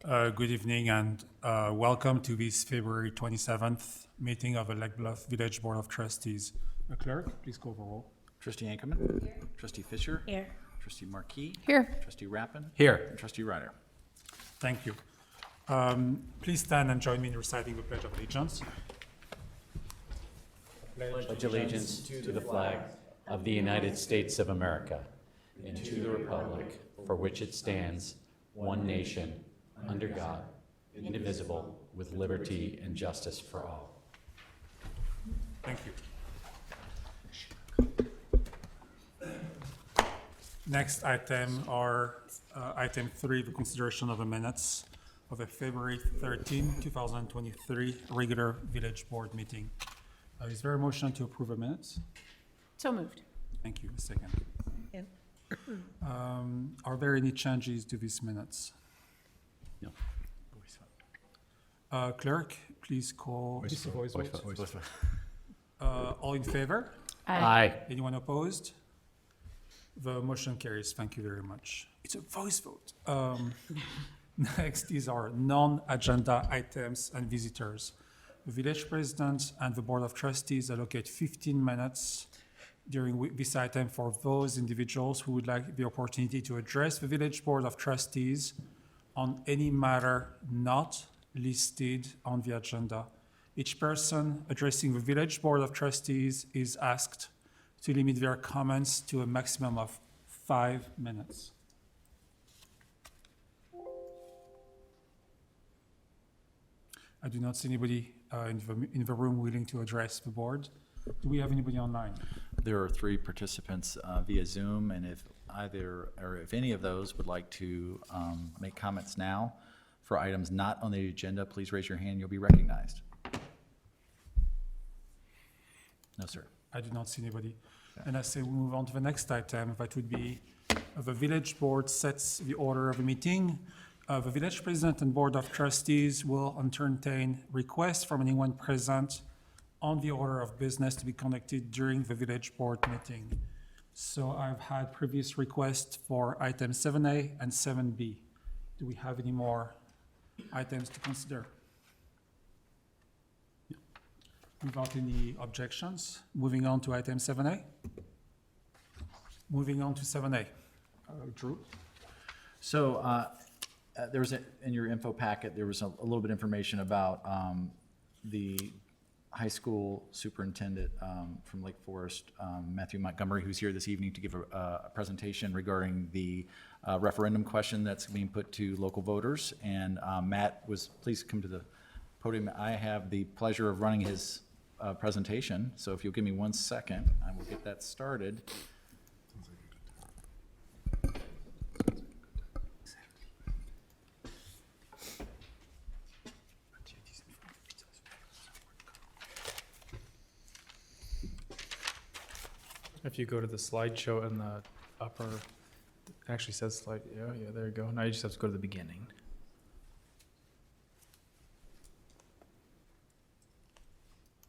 Good evening and welcome to this February 27th meeting of the Bluff Village Board of Trustees. Clerk, please call the roll. Trustee Ankerman? Here. Trustee Fisher? Here. Trustee Marquis? Here. Trustee Rappin? Here. And Trustee Ryder. Thank you. Please stand and join me in reciting the Pledge of Allegiance. Pledge allegiance to the flag of the United States of America and to the republic for which it stands, one nation, under God, indivisible, with liberty and justice for all. Thank you. Next item are item 3, the consideration of the minutes of the February 13, 2023 regular village board meeting. Is there a motion to approve the minutes? So moved. Thank you. A second. Yeah. Are there any changes to these minutes? No. Clerk, please call. This is a voice vote. Voice vote. All in favor? Aye. Anyone opposed? The motion carries. Thank you very much. It's a voice vote. Next is our non-agenda items and visitors. The village president and the board of trustees allocate 15 minutes during this item for those individuals who would like the opportunity to address the village board of trustees on any matter not listed on the agenda. Each person addressing the village board of trustees is asked to limit their comments to a maximum of 5 minutes. I do not see anybody in the room willing to address the board. Do we have anybody online? There are 3 participants via Zoom, and if either or if any of those would like to make comments now for items not on the agenda, please raise your hand. You'll be recognized. No, sir. I do not see anybody. Okay. And I say we move on to the next item. That would be the village board sets the order of the meeting. The village president and board of trustees will entertain requests from anyone present on the order of business to be conducted during the village board meeting. So I've had previous requests for item 7A and 7B. Do we have any more items to consider? Without any objections, moving on to item 7A. Moving on to 7A. Drew? So there was in your info packet, there was a little bit of information about the high school superintendent from Lake Forest, Matthew Montgomery, who's here this evening to give a presentation regarding the referendum question that's being put to local voters. And Matt was, please come to the podium. I have the pleasure of running his presentation. So if you'll give me 1 second, I will get that started. If you go to the slideshow in the upper, it actually says slide, yeah, there you go. Now you just have to go to the beginning.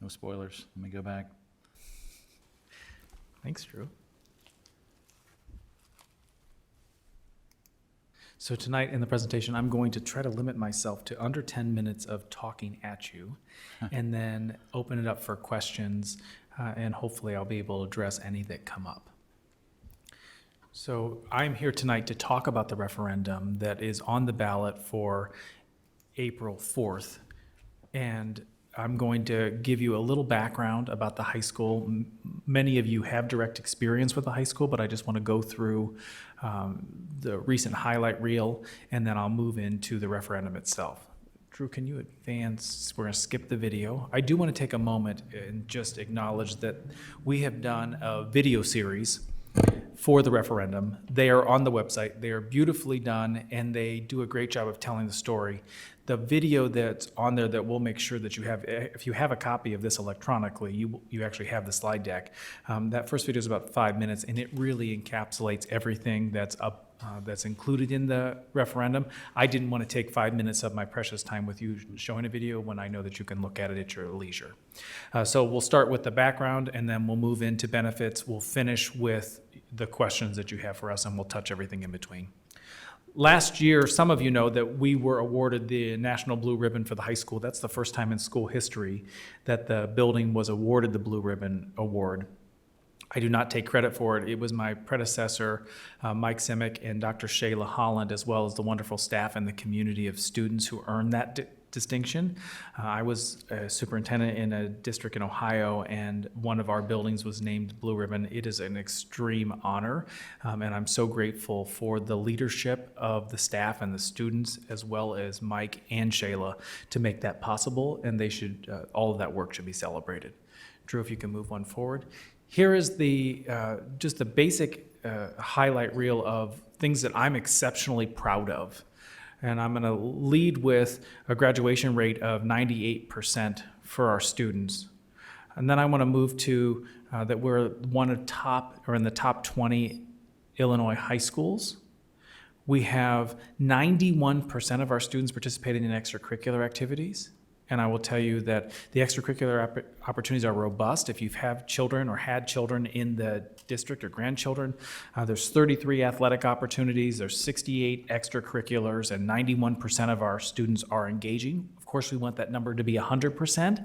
No spoilers. Let me go back. Thanks, Drew. So tonight in the presentation, I'm going to try to limit myself to under 10 minutes of talking at you and then open it up for questions. And hopefully I'll be able to address any that come up. So I'm here tonight to talk about the referendum that is on the ballot for April 4th. And I'm going to give you a little background about the high school. Many of you have direct experience with the high school, but I just want to go through the recent highlight reel, and then I'll move into the referendum itself. Drew, can you advance? We're going to skip the video. I do want to take a moment and just acknowledge that we have done a video series for the referendum. They are on the website. They are beautifully done, and they do a great job of telling the story. The video that's on there that we'll make sure that you have, if you have a copy of this electronically, you actually have the slide deck. That first video is about 5 minutes, and it really encapsulates everything that's up. That's included in the referendum. I didn't want to take 5 minutes of my precious time with you showing a video when I know that you can look at it at your leisure. So we'll start with the background, and then we'll move into benefits. We'll finish with the questions that you have for us, and we'll touch everything in between. last year, some of you know that we were awarded the National Blue Ribbon for the high school. That's the first time in school history that the building was awarded the Blue Ribbon Award. I do not take credit for it. It was my predecessor, Mike Simic, and Dr. Shayla Holland, as well as the wonderful staff and the community of students who earned that distinction. I was a superintendent in a district in Ohio, and one of our buildings was named Blue Ribbon. It is an extreme honor, and I'm so grateful for the leadership of the staff and the students, as well as Mike and Shayla, to make that possible, and they should, all of that work should be celebrated. Drew, if you can move one forward. Here is the just the basic highlight reel of things that I'm exceptionally proud of. And I'm going to lead with a graduation rate of 98% for our students. And then I want to move to that we're one of top, or in the top 20 Illinois high schools. We have 91% of our students participating in extracurricular activities. And I will tell you that the extracurricular opportunities are robust. If you have children or had children in the district or grandchildren, there's 33 athletic opportunities, there's 68 extracurriculars, and 91% of our students are engaging. Of course, we want that number to be 100%,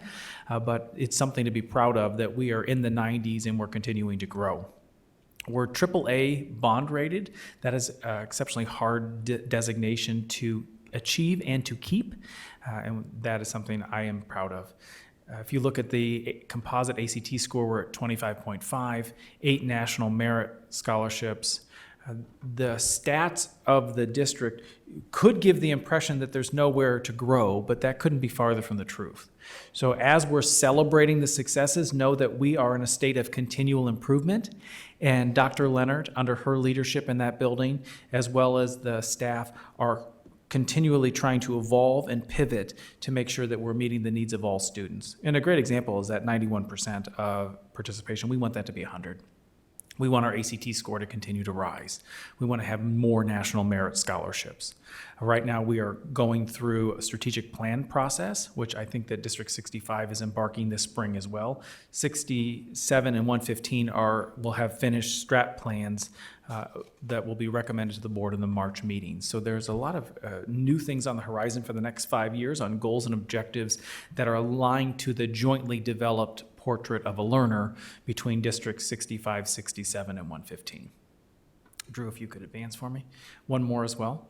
but it's something to be proud of that we are in the 90s and we're continuing to grow. We're AAA bond rated. That is exceptionally hard designation to achieve and to keep, and that is something I am proud of. If you look at the composite ACT score, we're at 25.5, 8 national merit scholarships. The stats of the district could give the impression that there's nowhere to grow, but that couldn't be farther from the truth. So as we're celebrating the successes, know that we are in a state of continual improvement, and Dr. Leonard, under her leadership in that building, as well as the staff, are continually trying to evolve and pivot to make sure that we're meeting the needs of all students. And a great example is that 91% of participation. We want that to be 100. We want our ACT score to continue to rise. We want to have more national merit scholarships. Right now, we are going through a strategic plan process, which I think that District 65 is embarking this spring as well. 67 and 115 will have finished strat plans that will be recommended to the board in the March meeting. So there's a lot of new things on the horizon for the next 5 years on goals and objectives that are aligned to the jointly developed portrait of a learner between District 65, 67, and 115. Drew, if you could advance for me. One more as well.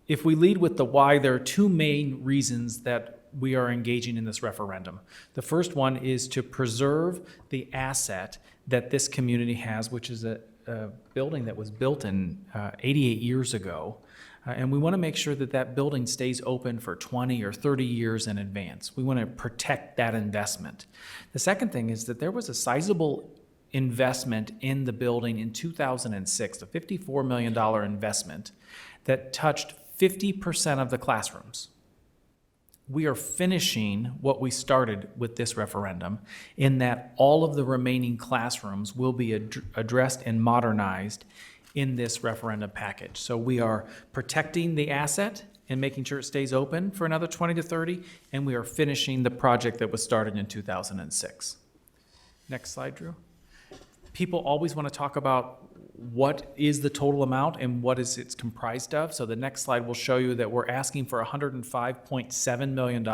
If we lead with the why, there are two main reasons that we are engaging in this referendum. The first one is to preserve the asset that this community has, which is a building that was built in 88 years ago. And we want to make sure that that building stays open for 20 or 30 years in advance. We want to protect that investment. The second thing is that there was a sizable investment in the building in 2006, a $54 million investment that touched 50% of the classrooms. We are finishing what we started with this referendum in that all of the remaining classrooms will be addressed and modernized in this referendum package. So we are protecting the asset and making sure it stays open for another 20 to 30, and we are finishing the project that was started in 2006. Next slide, Drew. People always want to talk about what is the total amount and what is it's comprised of. So the next slide will show you that we're asking for $105.7 million.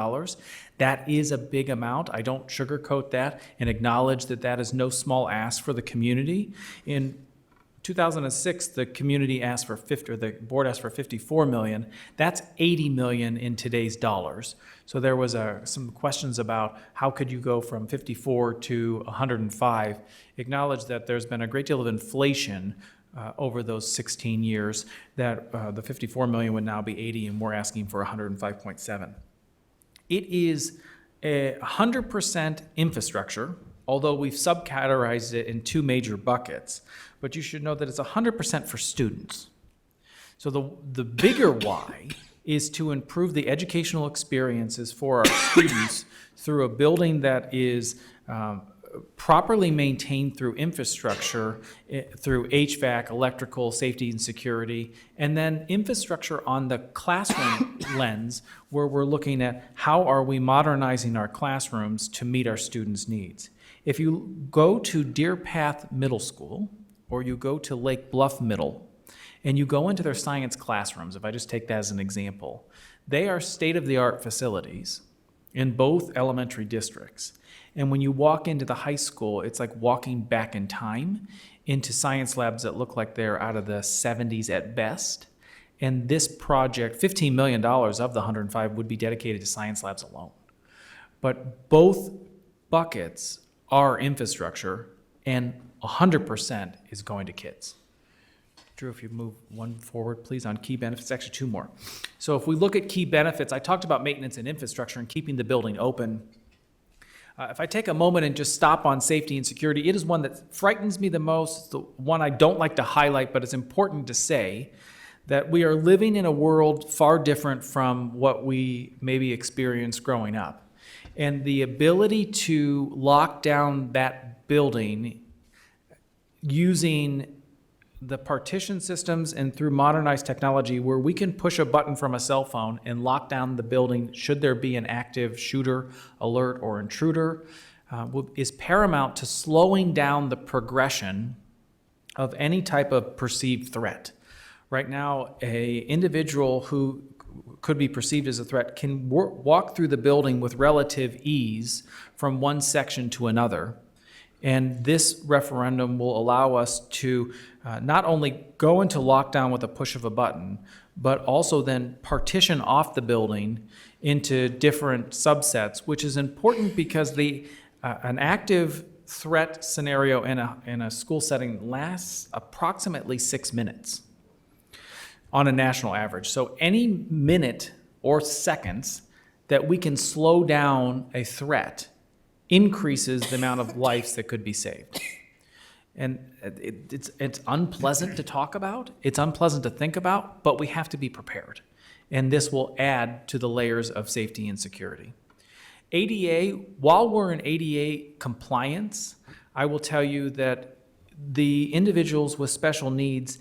That is a big amount. I don't sugarcoat that and acknowledge that that is no small ask for the community. In 2006, the community asked for the board asked for $54 million. That's $80 million in today's dollars. So there was some questions about how could you go from 54 to 105. Acknowledge that there's been a great deal of inflation over those 16 years, that the $54 million would now be 80, and we're asking for 105.7. It is 100% infrastructure, although we've subcategorized it in two major buckets. But you should know that it's 100% for students. So the bigger why is to improve the educational experiences for our students through a building that is properly maintained through infrastructure, through HVAC, electrical, safety and security, and then infrastructure on the classroom lens, where we're looking at how are we modernizing our classrooms to meet our students' needs. If you go to Deer Path Middle School, or you go to Lake Bluff Middle, and you go into their science classrooms, if I just take that as an example, they are state-of-the-art facilities in both elementary districts. And when you walk into the high school, it's like walking back in time into science labs that look like they're out of the 70s at best. And this project, $15 million of the 105 would be dedicated to science labs alone. But both buckets are infrastructure, and 100% is going to kids. Drew, if you move one forward, please, on key benefits, actually two more. So if we look at key benefits, I talked about maintenance and infrastructure and keeping the building open. If I take a moment and just stop on safety and security, it is one that frightens me the most. It's the one I don't like to highlight, but it's important to say that we are living in a world far different from what we maybe experienced growing up. And the ability to lock down that building using the partition systems and through modernized technology where we can push a button from a cell phone and lock down the building should there be an active shooter, alert, or intruder is paramount to slowing down the progression of any type of perceived threat. Right now, a individual who could be perceived as a threat can walk through the building with relative ease from one section to another. And this referendum will allow us to not only go into lockdown with a push of a button, but also then partition off the building into different subsets, which is important because an active threat scenario in a school setting lasts approximately 6 minutes on a national average. So any minute or seconds that we can slow down a threat increases the amount of lives that could be saved. And it's unpleasant to talk about, it's unpleasant to think about, but we have to be prepared. And this will add to the layers of safety and security. ADA, while we're in ADA compliance, I will tell you that the individuals with special needs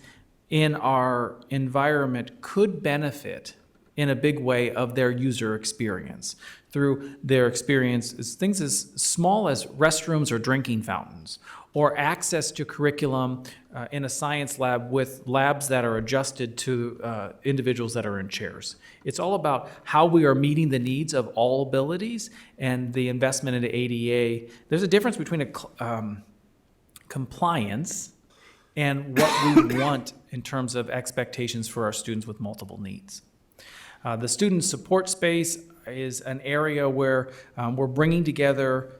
in our environment could benefit in a big way of their user experience through their experience as things as small as restrooms or drinking fountains, or access to curriculum in a science lab with labs that are adjusted to individuals that are in chairs. It's all about how we are meeting the needs of all abilities and the investment into ADA. There's a difference between a compliance and what we want in terms of expectations for our students with multiple needs. The student support space is an area where we're bringing together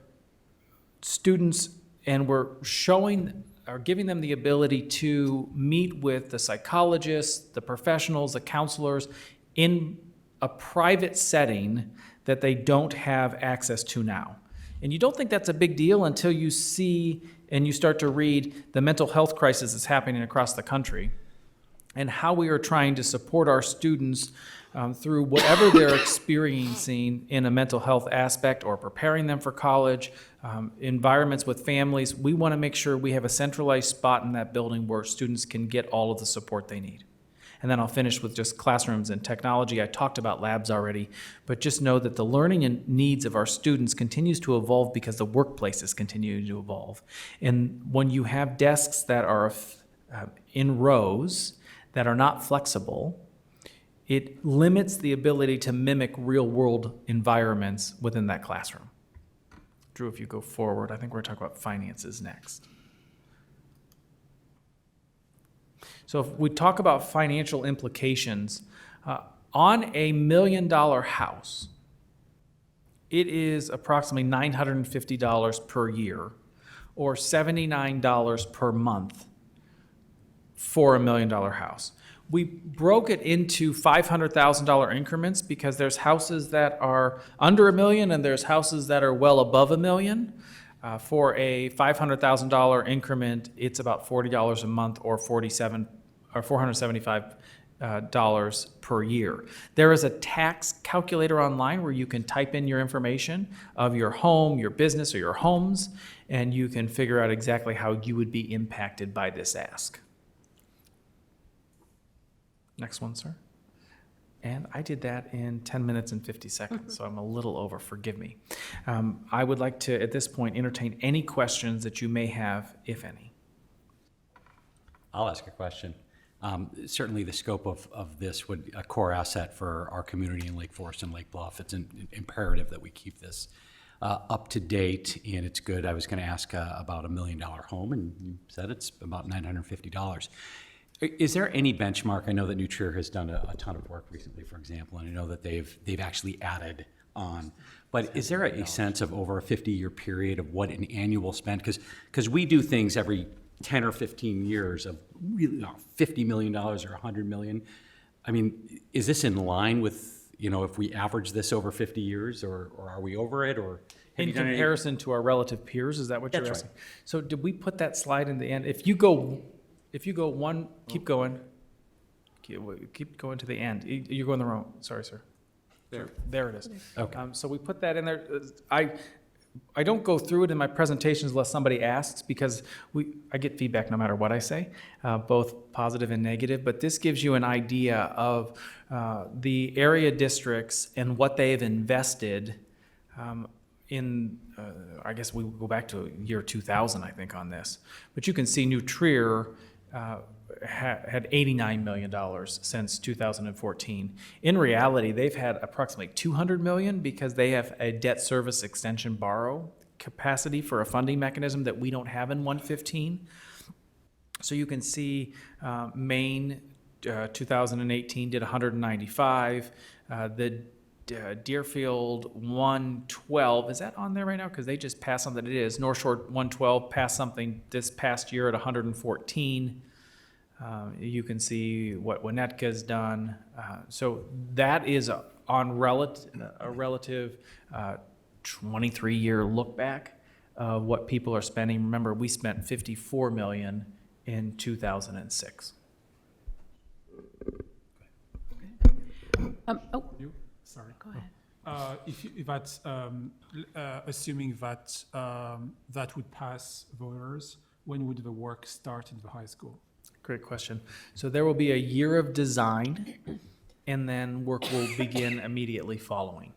students and we're showing or giving them the ability to meet with the psychologists, the professionals, the counselors in a private setting that they don't have access to now. And you don't think that's a big deal until you see and you start to read the mental health crisis that's happening across the country and how we are trying to support our students through whatever they're experiencing in a mental health aspect or preparing them for college, environments with families. We want to make sure we have a centralized spot in that building where students can get all of the support they need. And then I'll finish with just classrooms and technology. I talked about labs already, but just know that the learning and needs of our students continues to evolve because the workplaces continue to evolve. And when you have desks that are in rows that are not flexible, it limits the ability to mimic real-world environments within that classroom. Drew, if you go forward, I think we're going to talk about finances next. So if we talk about financial implications, on a $1 million house, it is approximately $950 per year or $79 per month for a $1 million house. We broke it into $500,000 increments because there's houses that are under $1 million and there's houses that are well above $1 million. For a $500,000 increment, it's about $40 a month or $475 per year. There is a tax calculator online where you can type in your information of your home, your business, or your homes, and you can figure out exactly how you would be impacted by this ask. Next one, sir. And I did that in 10 minutes and 50 seconds, so I'm a little over, forgive me. I would like to, at this point, entertain any questions that you may have, if any. I'll ask a question. Certainly, the scope of this would a core asset for our community in Lake Forest and Lake Bluff. It's imperative that we keep this up to date, and it's good. I was going to ask about $1 million home, and you said it's about $950. Is there any benchmark? I know that New Trier has done a ton of work recently, for example, and I know that they've actually added on. But is there a sense of over a 50-year period of what an annual spend? Because we do things every 10 or 15 years of really $50 million or $100 million. I mean, is this in line with, if we average this over 50 years, or are we over it, or? have In you done any- comparison to our relative peers, is that what you're That's asking? So did we put that slide in the end? If you go one, keep going. Keep going to the end. You're going the wrong, sorry, sir. There it is. Okay. So we put that in there. I don't go through it in my presentations unless somebody asks, because I get feedback no matter what I say, both positive and negative. But this gives you an idea of the area districts and what they have invested in, I guess we go back to year 2000, I think, on this. But you can see New Trier had $89 million since 2014. In reality, they've had approximately $200 million because they have a debt service extension borrow capacity for a funding mechanism that we don't have in 115. So you can see Maine 2018 did 195. The Deerfield 112, is that on there right now? Because they just passed something. It is. North Shore 112 passed something this past year at 114. You can see what Winnetka's done. So that is on a relative 23-year look back of what people are spending. Remember, we spent $54 million in 2006. Sorry. Go ahead. If that's assuming that that would pass voters, when would the work start in the high school? Great question. So there will be a year of design, and then work will begin immediately following.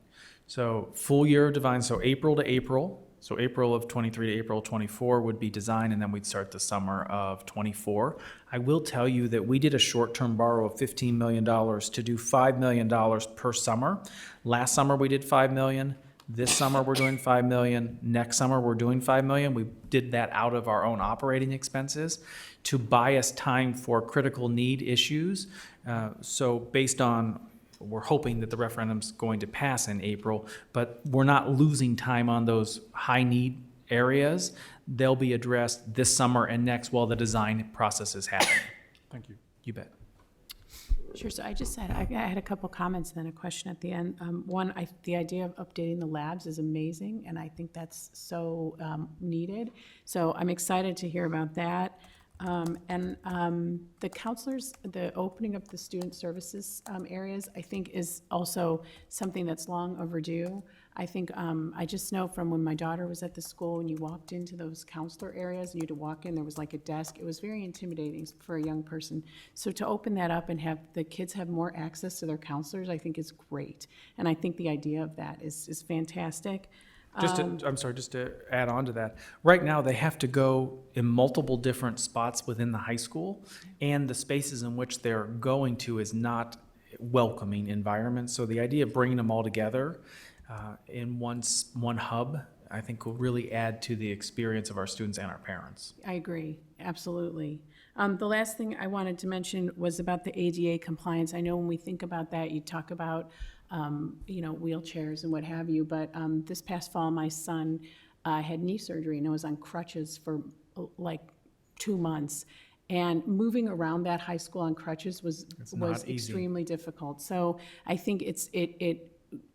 So full year of design, so April to April. So April of 23 to April 24 would be design, and then we'd start the summer of 24. I will tell you that we did a short-term borrow of $15 million to do $5 million per summer. Last summer, we did $5 million. This summer, we're doing $5 million. Next summer, we're doing $5 million. We did that out of our own operating expenses to buy us time for critical need issues. So based on, we're hoping that the referendum's going to pass in April, but we're not losing time on those high need areas. They'll be addressed this summer and next while the design process is happening. Thank you. You bet. Sure, so I just said, I had a couple comments and then a question at the end. One, the idea of updating the labs is amazing, and I think that's so needed. So I'm excited to hear about that. The counselors, the opening up the student services areas, I think is also something that's long overdue. I think, I just know from when my daughter was at the school, when you walked into those counselor areas, and you had to walk in, there was like a desk. It was very intimidating for a young person. So to open that up and have the kids have more access to their counselors, I think is great. And I think the idea of that is fantastic. Just to add on to that, right now they have to go in multiple different spots within the high school, and the spaces in which they're going to is not welcoming environment. So the idea of bringing them all together in one hub, I think will really add to the experience of our students and our parents. I agree, absolutely. The last thing I wanted to mention was about the ADA compliance. I know when we think about that, you talk about wheelchairs and what have you, but this past fall, my son had knee surgery and was on crutches for like 2 months. And moving around that high school on crutches was easy. extremely difficult. So I think it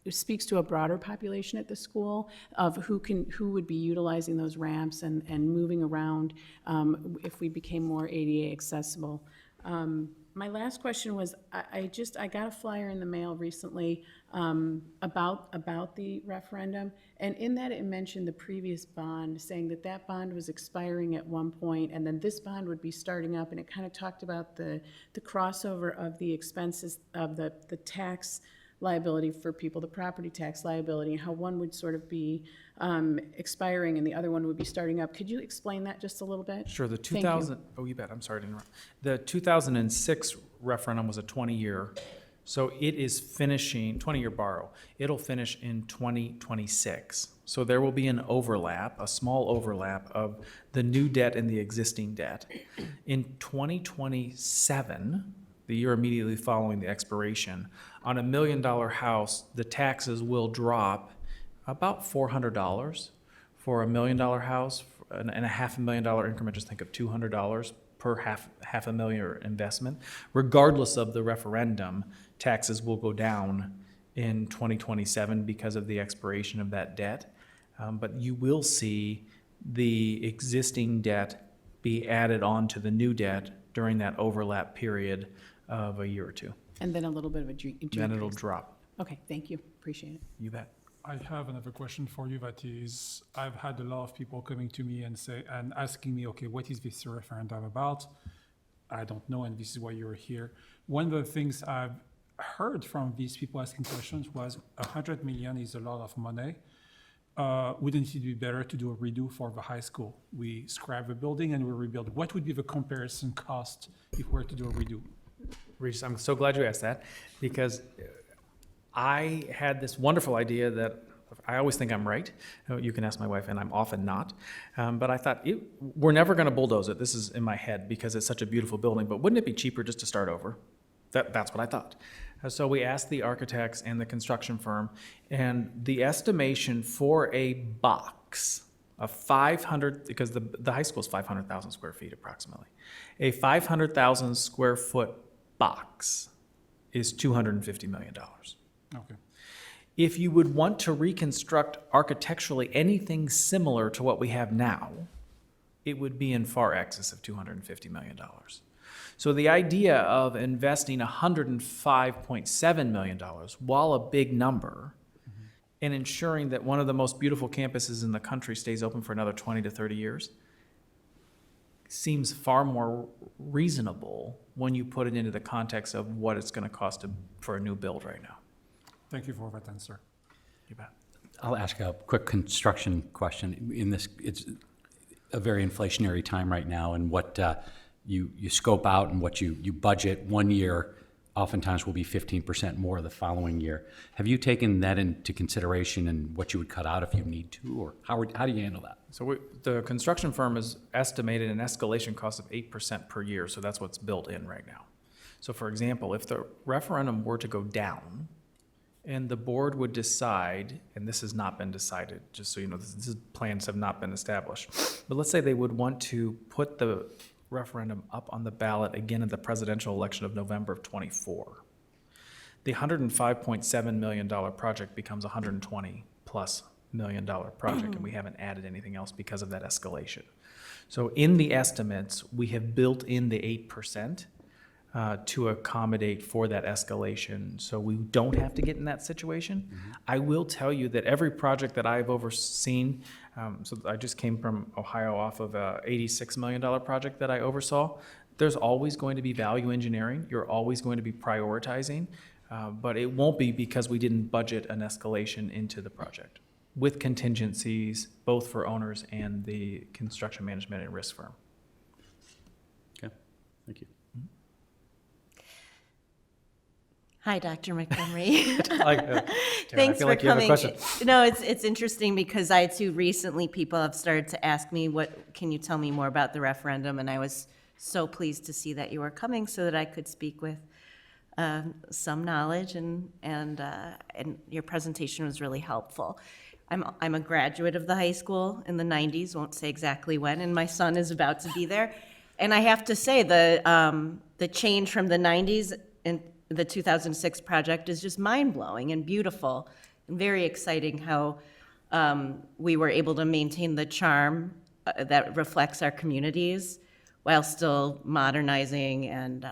speaks to a broader population at the school of who would be utilizing those ramps and moving around if we became more ADA accessible. My last question was, I got a flyer in the mail recently about the referendum, and in that it mentioned the previous bond, saying that bond was expiring at one point, and then this bond would be starting up, and it kind of talked about the crossover of the expenses of the tax liability for people, the property tax liability, and how one would sort of be expiring and the other one would be starting up. Could you explain that just a little bit? Sure, the Thank you. 2000, oh, you bet, I'm sorry to interrupt. The 2006 referendum was a 20-year, so it is finishing, 20-year borrow. It'll finish in 2026. So there will be an overlap, a small overlap of the new debt and the existing debt. In 2027, the year immediately following the expiration, on $1 million house, the taxes will drop about $400 for $1 million house, and a $500,000 increment, just think of $200 per half a million investment. Regardless of the referendum, taxes will go down in 2027 because of the expiration of that debt. But you will see the existing debt be added on to the new debt during that overlap period of a year or two. And then a little bit of a decrease. Then it'll drop. Okay, thank you, appreciate it. You bet. I have another question for you that is, I've had a lot of people coming to me and asking me, okay, what is this referendum about? I don't know, and this is why you're here. One of the things I've heard from these people asking questions was 100 million is a lot of money. Wouldn't it be better to do a redo for the high school? We scrap the building and we rebuild. What would be the comparison cost if we were to do a redo? Regis, I'm so glad you asked that, because I had this wonderful idea that I always think I'm right. You can ask my wife, and I'm often not. But I thought, we're never going to bulldoze it. This is in my head because it's such a beautiful building. But wouldn't it be cheaper just to start over? That's what I thought. So we asked the architects and the construction firm, and the estimation for a box of 500, because the high school is 500,000 square feet approximately. A 500,000 square foot box is $250 million. Okay. If you would want to reconstruct architecturally anything similar to what we have now, it would be in far excess of $250 million. So the idea of investing $105.7 million, while a big number, and ensuring that one of the most beautiful campuses in the country stays open for another 20 to 30 years, seems far more reasonable when you put it into the context of what it's going to cost for a new build right now. Thank you for that answer. You bet. I'll ask a quick construction question. It's a very inflationary time right now, and what you scope out and what you budget one year oftentimes will be 15% more the following year. Have you taken that into consideration and what you would cut out if you need to, or how do you handle that? So the construction firm has estimated an escalation cost of 8% per year, so that's what's built in right now. So for example, if the referendum were to go down, and the board would decide, and this has not been decided, just so you know, plans have not been established, but let's say they would want to put the referendum up on the ballot again at the presidential election of November of '24. The $105.7 million project becomes $120+ million project, and we haven't added anything else because of that escalation. So in the estimates, we have built in the 8%. To accommodate for that escalation, so we don't have to get in that situation. Mm-hmm. I will tell you that every project that I've overseen, so I just came from Ohio off of a $86 million project that I oversaw, there's always going to be value engineering. You're always going to be prioritizing, but it won't be because we didn't budget an escalation into the project with contingencies, both for owners and the construction management and risk firm. Okay, thank you. Hi, Dr. Montgomery. I Thanks feel for like you have a coming. question. No, it's interesting because I too recently people have started to ask me, can you tell me more about the referendum? And I was so pleased to see that you were coming so that I could speak with some knowledge, and your presentation was really helpful. I'm a graduate of the high school in the 90s, won't say exactly when, and my son is about to be there. And I have to say the change from the 90s and the 2006 project is just mind-blowing and beautiful and very exciting how we were able to maintain the charm that reflects our communities while still modernizing and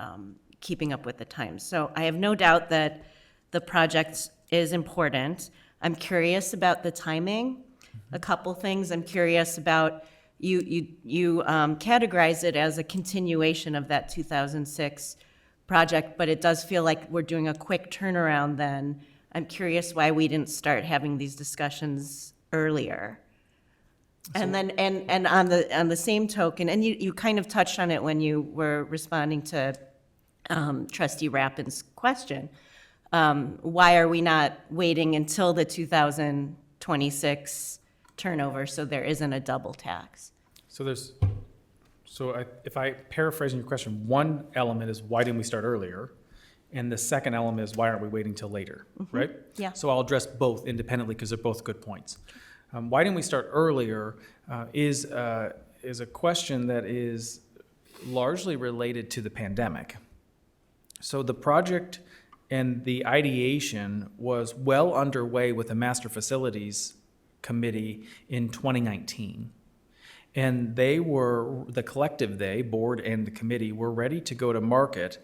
keeping up with the times. So I have no doubt that the project is important. I'm curious about the timing. A couple things I'm curious about. You categorize it as a continuation of that 2006 project, but it does feel like we're doing a quick turnaround then I'm curious why we didn't start having these discussions earlier. And then, and on the same token, and you kind of touched on it when you were responding to trustee Rappin's question. Why are we not waiting until the 2026 turnover so there isn't a double tax? If I paraphrase your question, one element is why didn't we start earlier? And the second element is why aren't we waiting till later, right? Yeah. So I'll address both independently because they're both good points. Why didn't we start earlier is a question that is largely related to the pandemic. So the project and the ideation was well underway with the Master Facilities Committee in 2019. And the collective, board and the committee, were ready to go to market.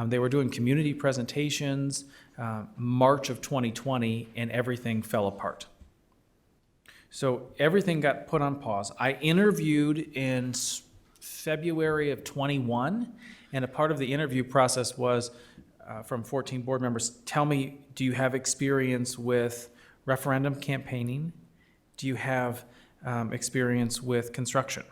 They were doing community presentations, March of 2020, and everything fell apart. So everything got put on pause. I interviewed in February of 21, and a part of the interview process was from 14 board members, tell me, do you have experience with referendum campaigning? Do you have experience with construction?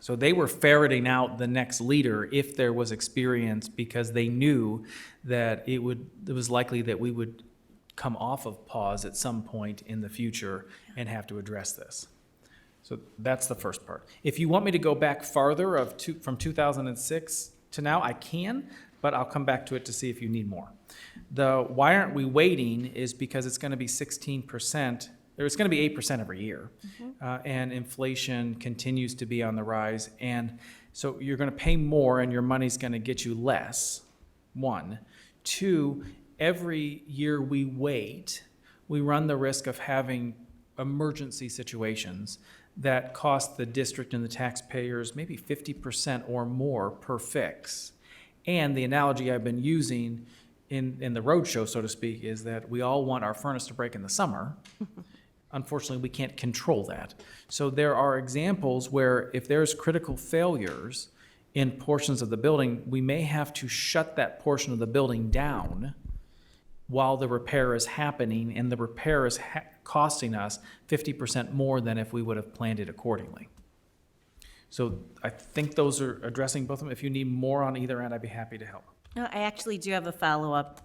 So they were ferreting out the next leader if there was experience, because they knew that it was likely that we would come off of pause at some point in the future and have to address this. So that's the first part. If you want me to go back farther from 2006 to now, I can, but I'll come back to it to see if you need more. The why aren't we waiting is because it's going to be 16%. It's going to be 8% every year, and inflation continues to be on the rise. And so you're going to pay more and your money's going to get you less, one. Two, every year we wait, we run the risk of having emergency situations that cost the district and the taxpayers maybe 50% or more per fix. And the analogy I've been using in the roadshow, so to speak, is that we all want our furnace to break in the summer. Unfortunately, we can't control that. So there are examples where if there's critical failures in portions of the building, we may have to shut that portion of the building down while the repair is happening, and the repair is costing us 50% more than if we would have planned it accordingly. So I think those are addressing both of them. If you need more on either end, I'd be happy to help. No, I actually do have a follow-up.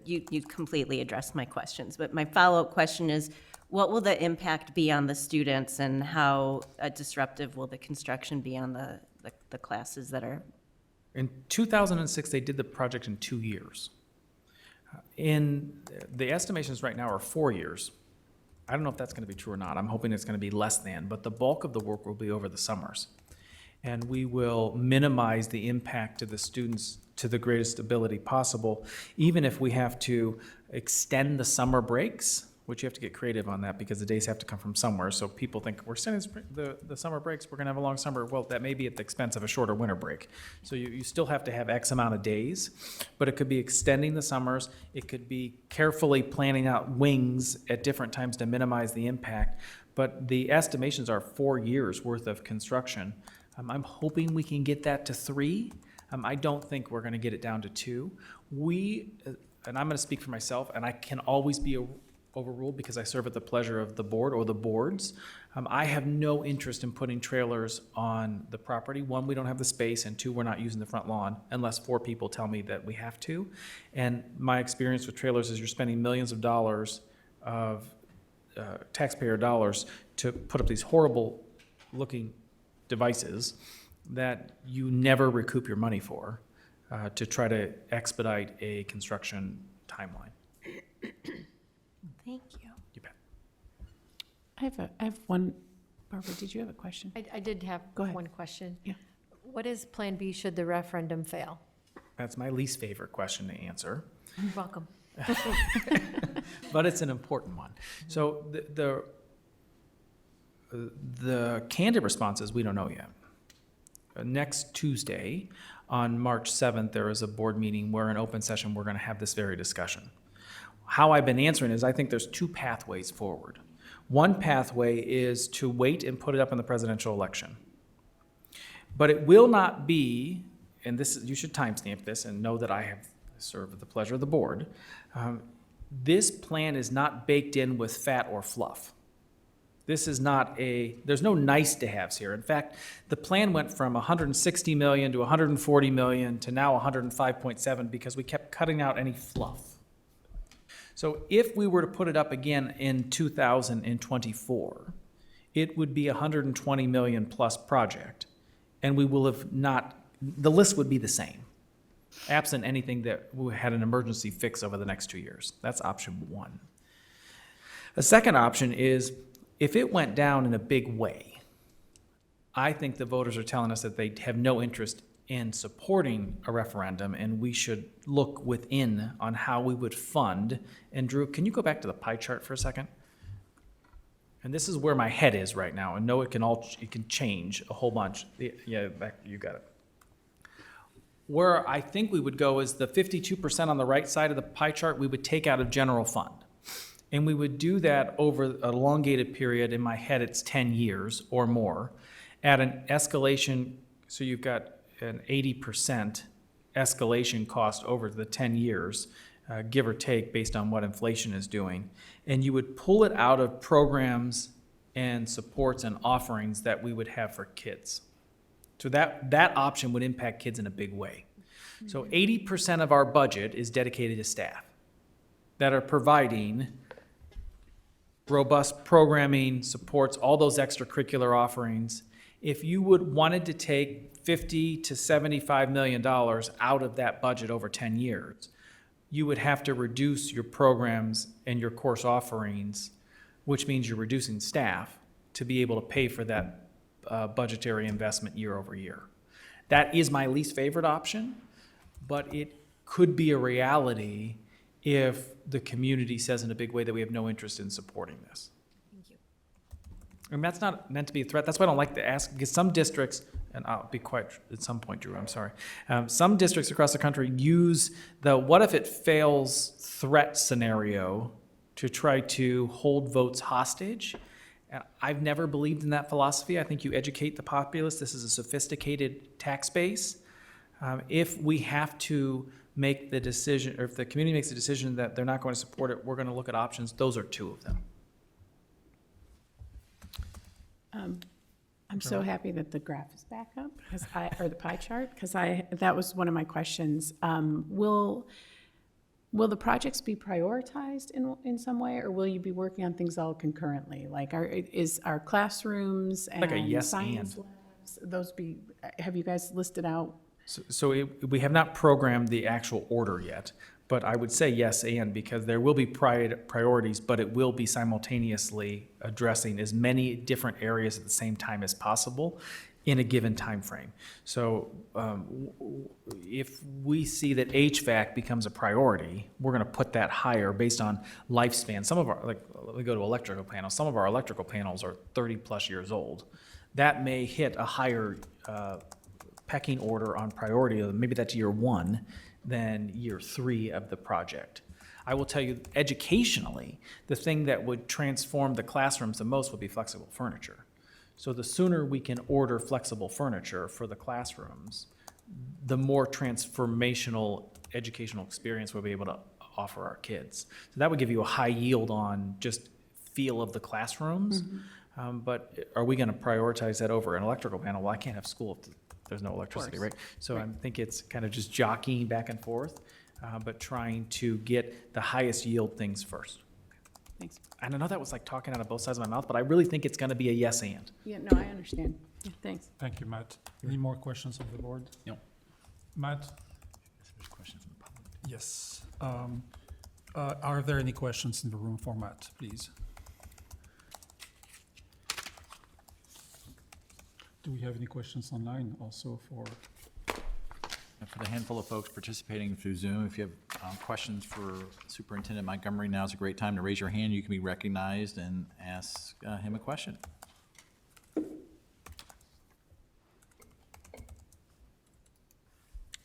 You completely addressed my questions, but my follow-up question is, what will the impact be on the students, and how disruptive will the construction be on the classes that are? In 2006, they did the project in 2 years. The estimations right now are 4 years. I don't know if that's going to be true or not. I'm hoping it's going to be less than, but the bulk of the work will be over the summers. And we will minimize the impact to the students to the greatest ability possible, even if we have to extend the summer breaks, which you have to get creative on that because the days have to come from somewhere. So people think we're extending the summer breaks, we're going to have a long summer. Well, that may be at the expense of a shorter winter break. So you still have to have X amount of days, but it could be extending the summers. It could be carefully planning out wings at different times to minimize the impact. But the estimations are 4 years worth of construction. I'm hoping we can get that to 3. I don't think we're going to get it down to 2. And I'm going to speak for myself, and I can always be overruled because I serve at the pleasure of the board or the boards. I have no interest in putting trailers on the property. 1, we don't have the space, and 2, we're not using the front lawn unless 4 people tell me that we have to. And my experience with trailers is you're spending millions of dollars of taxpayer dollars to put up these horrible looking devices that you never recoup your money for to try to expedite a construction timeline. Thank you. You bet. I have one. Barbara, did you have a question? I did have Go ahead. one question. Yeah. What is Plan B should the referendum fail? That's my least favorite question to answer, You're welcome. but it's an important one. So the candid response is we don't know yet. Next Tuesday, on March 7th, there is a board meeting where in open session we're going to have this very discussion. How I've been answering is I think there's 2 pathways forward. One pathway is to wait and put it up in the presidential election. But it will not be, and this you should timestamp this and know that I have served at the pleasure of the board. this plan is not baked in with fat or fluff. This is not there's no nice to haves here. In fact, the plan went from 160 million to 140 million to now 105.7 because we kept cutting out any fluff. So if we were to put it up again in 2024, it would be a 120 million plus project, and we will have not, the list would be the same, absent anything that we had an emergency fix over the next 2 years. That's option one. A second option is, if it went down in a big way, I think the voters are telling us that they have no interest in supporting a referendum, and we should look within on how we would fund. And Drew, can you go back to the pie chart for a second? And this is where my head is right now, and no, it can change a whole bunch. Yeah, back, you got it. Where I think we would go is the 52% on the right side of the pie chart, we would take out of general fund. And we would do that over an elongated period. In my head, it's 10 years or more at an escalation. So you've got an 80% escalation cost over the 10 years, give or take based on what inflation is doing. And you would pull it out of programs and supports and offerings that we would have for kids. So that option would impact kids in a big way. So 80% of our budget is dedicated to staff that are providing robust programming, supports, all those extracurricular offerings. If you wanted to take 50 to $75 million out of that budget over 10 years, you would have to reduce your programs and your course offerings, which means you're reducing staff to be able to pay for that budgetary investment year over year. That is my least favorite option, but it could be a reality if the community says in a big way that we have no interest in supporting this. Thank you. And that's not meant to be a threat. That's why I don't like to ask, because some districts, and I'll be quiet at some point, Drew, I'm sorry. Some districts across the country use the what if it fails threat scenario to try to hold votes hostage. And I've never believed in that philosophy. I think you educate the populace. This is a sophisticated tax base. If we have to make the decision, or if the community makes the decision that they're not going to support it, we're going to look at options. Those are two of them. I'm so happy that the graph is back up, or the pie chart, because that was one of my questions. Will the projects be prioritized in some way, or will you be working on things all concurrently? Like, is our classrooms and Like a yes science and. labs, have you guys listed out? So we have not programmed the actual order yet, but I would say yes and, because there will be priorities, but it will be simultaneously addressing as many different areas at the same time as possible in a given time frame. So if we see that HVAC becomes a priority, we're going to put that higher based on lifespan. Some of our, like, let me go to electrical panels. Some of our electrical panels are 30 plus years old. That may hit a higher pecking order on priority, maybe that's year one, than year 3 of the project. I will tell you, educationally, the thing that would transform the classrooms the most would be flexible furniture. So the sooner we can order flexible furniture for the classrooms, the more transformational educational experience we'll be able to offer our kids. So that would give you a high yield on just feel of the classrooms. But are we going to prioritize that over an electrical panel? Well, I can't have school if there's no electricity, right? So I think it's kind of just jockeying back and forth, but trying to get the highest yield things first. Thanks. And I know that was like talking out of both sides of my mouth, but I really think it's going to be a yes and. Yeah, no, I understand. Yeah, thanks. Thank you, Matt. Any more questions of the board? No. Matt? There's questions from the public. Yes. Are there any questions in the room for Matt, please? Do we have any questions online also for? And for the handful of folks participating through Zoom, if you have questions for Superintendent Montgomery, now's a great time to raise your hand. You can be recognized and ask him a question.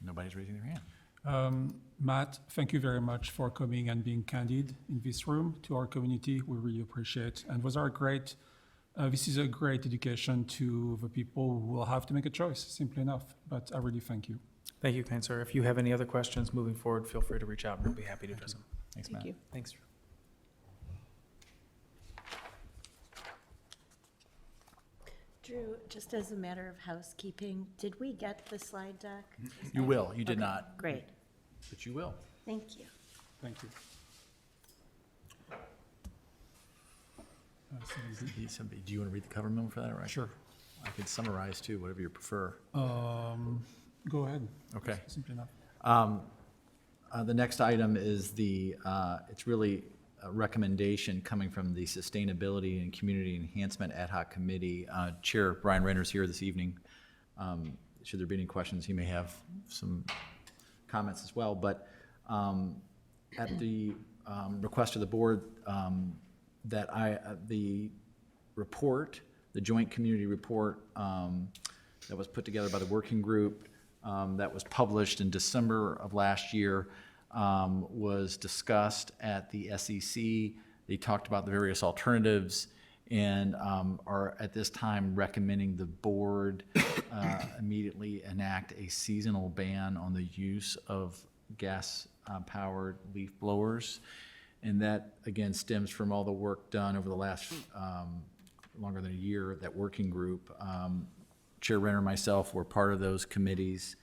Nobody's raising their hand. Matt, thank you very much for coming and being candid in this room to our community. We really appreciate, and was our great. This is a great education to the people who will have to make a choice, simply enough. But I really thank you. Thank you, kind sir. If you have any other questions moving forward, feel free to reach out and we'll be happy to address them. Thanks, Thank Matt. you. Thanks. Drew, just as a matter of housekeeping, did we get the slide deck? You will, you did Okay, not, Great, but you will. thank you. Thank you. Do you want to read the cover memo for that, or I Sure. I could summarize too, whatever you prefer. Go ahead. Okay. Simply enough. The next item is it's really a recommendation coming from the Sustainability and Community Enhancement Ad Hoc Committee. Chair Brian Renner's here this evening. Should there be any questions, he may have some comments as well. But at the request of the board, the report, the joint community report that was put together by the working group that was published in December of last year was discussed at the SEC. They talked about the various alternatives and are at this time recommending the board immediately enact a seasonal ban on the use of gas-powered leaf blowers. And that, again, stems from all the work done over the last longer than a year, that working group. Chair Renner and myself were part of those committees.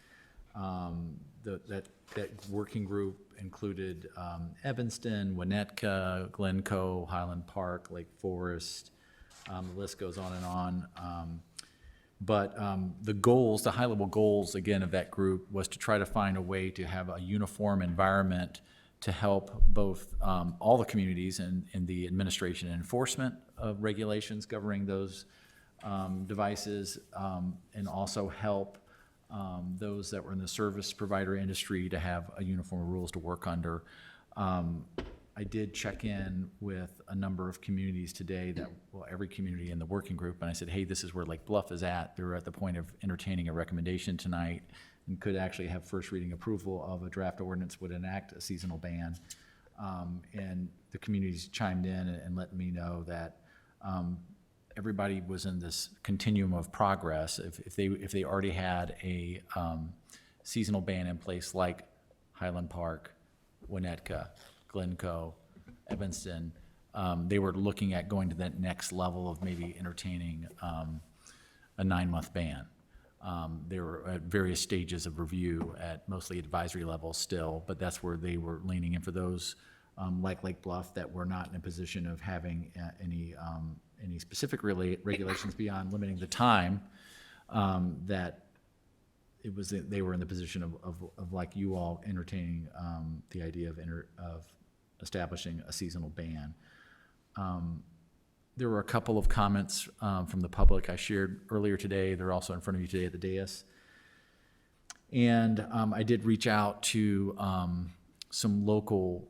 That working group included Evanston, Winnetka, Glencoe, Highland Park, Lake Forest. The list goes on and on. But the goals, the high-level goals, again, of that group was to try to find a way to have a uniform environment to help both all the communities in the administration and enforcement of regulations governing those devices, and also help those that were in the service provider industry to have a uniform rules to work under. I did check in with a number of communities today every community in the working group, and I said, hey, this is where Lake Bluff is at. They're at the point of entertaining a recommendation tonight and could actually have first reading approval of a draft ordinance would enact a seasonal ban. And the communities chimed in and let me know that everybody was in this continuum of progress. If they already had a seasonal ban in place, like Highland Park, Winnetka, Glencoe, Evanston, they were looking at going to that next level of maybe entertaining a 9-month ban. They were at various stages of review at mostly advisory level still, but that's where they were leaning in for those like Lake Bluff that were not in a position of having any specific regulations beyond limiting the time that they were in the position of like you all entertaining the idea of establishing a seasonal ban. There were a couple of comments from the public I shared earlier today. They're also in front of you today at the dais. And I did reach out to some local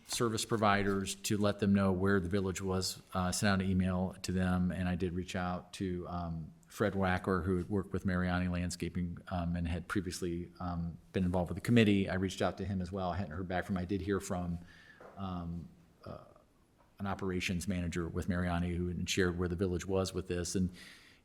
service providers to let them know where the village was. I sent out an email to them, and I did reach out to Fred Wacker, who had worked with Mariani Landscaping and had previously been involved with the committee. I reached out to him as well. I hadn't heard back from him. I did hear from an operations manager with Mariani who had shared where the village was with this, and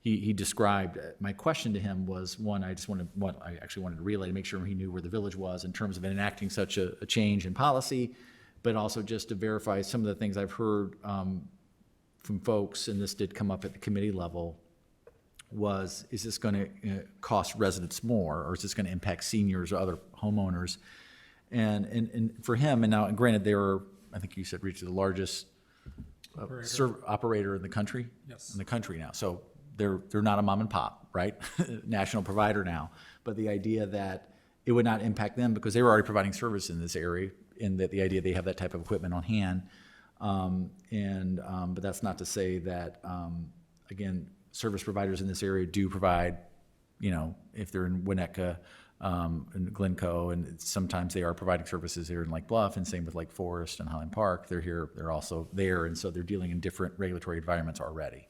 he described. My question to him was one. I actually wanted to relay to make sure he knew where the village was in terms of enacting such a change in policy, but also just to verify some of the things I've heard from folks, and this did come up at the committee level. Is this going to cost residents more, or is this going to impact seniors or other homeowners? And for him, and now granted, they were, I think you said, reached the largest operator in the country. Yes. In the country now, so they're not a mom and pop, right? National provider now, but the idea that it would not impact them because they were already providing service in this area, in that the idea they have that type of equipment on hand, but that's not to say that again, service providers in this area do provide, if they're in Winnetka and Glencoe, and sometimes they are providing services here in Lake Bluff, and same with Lake Forest and Highland Park. They're here, they're also there, and so they're dealing in different regulatory environments already.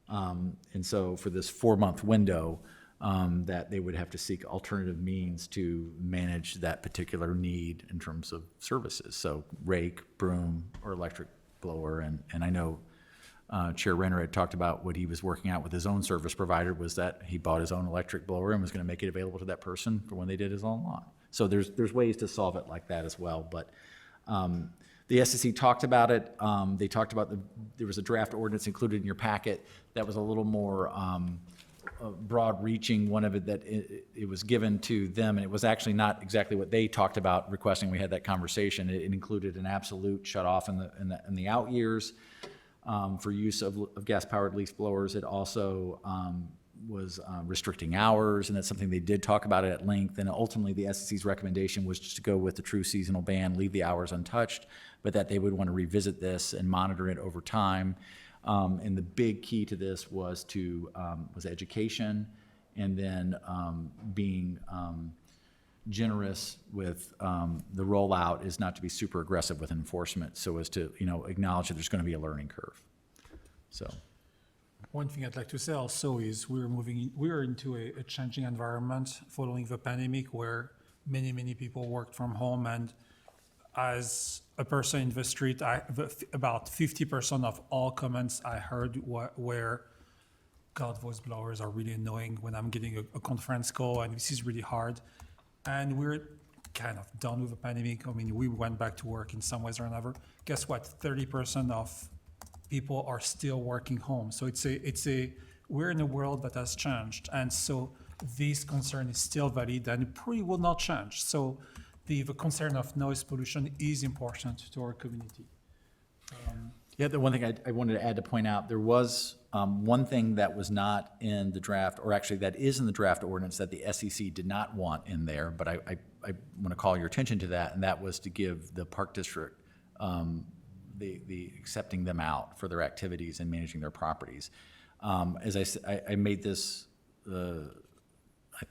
And so for this 4-month window, that they would have to seek alternative means to manage that particular need in terms of services. So rake, broom, or electric blower, and I know Chair Renner had talked about what he was working out with his own service provider was that he bought his own electric blower and was going to make it available to that person for when they did his own lawn. So there's ways to solve it like that as well. But The SEC talked about it. They talked about there was a draft ordinance included in your packet that was a little more broad-reaching. One of it that it was given to them, and it was actually not exactly what they talked about requesting. We had that conversation. It included an absolute shut-off in the out years for use of gas-powered leaf blowers. It also was restricting hours, and that's something they did talk about it at length. And ultimately, the SEC's recommendation was just to go with the true seasonal ban, leave the hours untouched, but that they would want to revisit this and monitor it over time. And the big key to this was education, and then being generous with the rollout is not to be super aggressive with enforcement, so as to acknowledge that there's going to be a learning curve. So. One thing I'd like to say also is we're into a changing environment following the pandemic where many people worked from home, and as a person in the street, about 50% of all comments I heard were, God, voice blowers are really annoying when I'm getting a conference call, and this is really hard. And we're kind of done with the pandemic. I mean, we went back to work in some ways or another. Guess what? 30% of people are still working home. So we're in a world that has changed. And so this concern is still valid and probably will not change. So the concern of noise pollution is important to our community. Yeah, the one thing I wanted to add to point out, there was one thing that was not in the draft, or actually that is in the draft ordinance that the SEC did not want in there, but I want to call your attention to that, and that was to give the Park District the accepting them out for their activities and managing their properties. As I said, I made this, I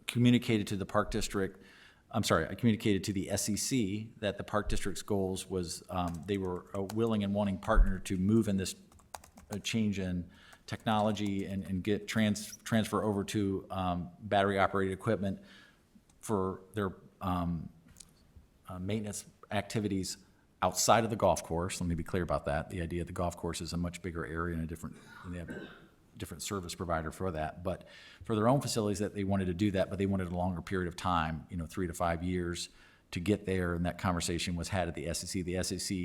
communicated to the Park District, I communicated to the SEC that the Park District's goals was they were a willing and wanting partner to move in this change in technology and get transfer over to battery-operated equipment for their maintenance activities outside of the golf course. Let me be clear about that. The idea of the golf course is a much bigger area and they have a different service provider for that. But for their own facilities, that they wanted to do that, but they wanted a longer period of time, 3 to 5 years to get there. And that conversation was had at the SEC. The SEC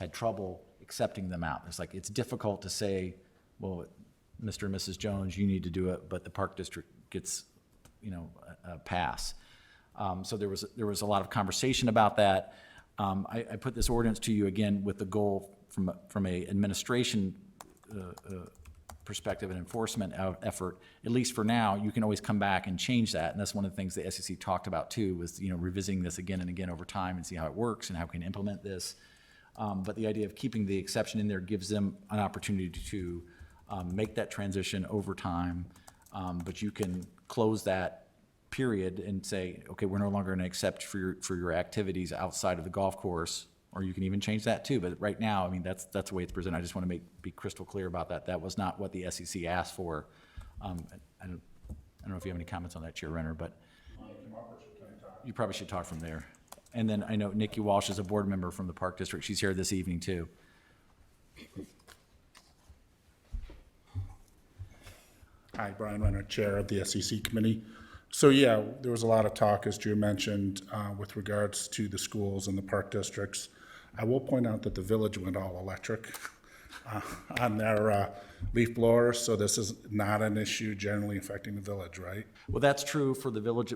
had trouble accepting them out. It's difficult to say, well, Mr. and Mrs. Jones, you need to do it, but the Park District gets, a pass. So there was a lot of conversation about that. I put this ordinance to you again with the goal from a administration perspective and enforcement effort. At least for now, you can always come back and change that, and that's one of the things the SEC talked about too, was revisiting this again and again over time and see how it works and how we can implement this. But the idea of keeping the exception in there gives them an opportunity to make that transition over time. But you can close that period and say, okay, we're no longer going to accept for your activities outside of the golf course, or you can even change that too. But right now, I mean, that's the way it's presented. I just want to be crystal clear about that. That was not what the SEC asked for. I don't know if you have any comments on that, Chair Renner, but you probably should talk from there. And then I know Nikki Walsh is a board member from the Park District. She's here this evening too. Hi, Brian Renner, Chair of the SEC Committee. So yeah, there was a lot of talk, as Drew mentioned, with regards to the schools and the park districts. I will point out that the village went all electric on their leaf blowers, so this is not an issue generally affecting the village, right? Well, that's true for the village,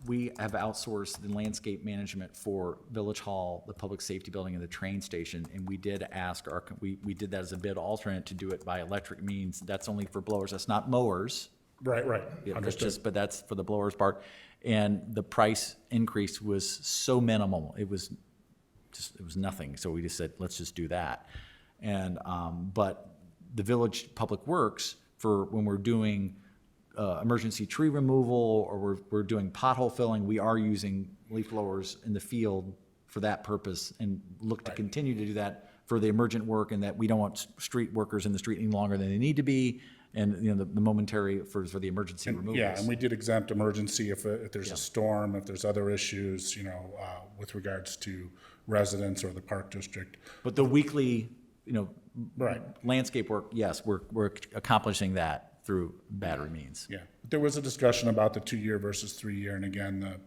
we have outsourced the landscape management for Village Hall, the public safety building, and the train station, and we did ask we did that as a bid alternate to do it by electric means. That's only for blowers, that's not mowers. Right, Yeah, understood. but that's for the blowers part. And the price increase was so minimal, it was nothing. So we just said, let's just do that. And, but the village public works, for when we're doing emergency tree removal, or we're doing pothole filling, we are using leaf blowers in the field for that purpose, and look to continue to do that for the emergent work, and that we don't want street workers in the street any longer than they need to be. And, the momentary for the emergency removals. Yeah, and we did exempt emergency if there's a storm, if there's other issues, with regards to residents or the park district. But the weekly, Right. landscape work, yes, we're accomplishing that through battery means. Yeah, there was a discussion about the 2-year versus 3-year, and again,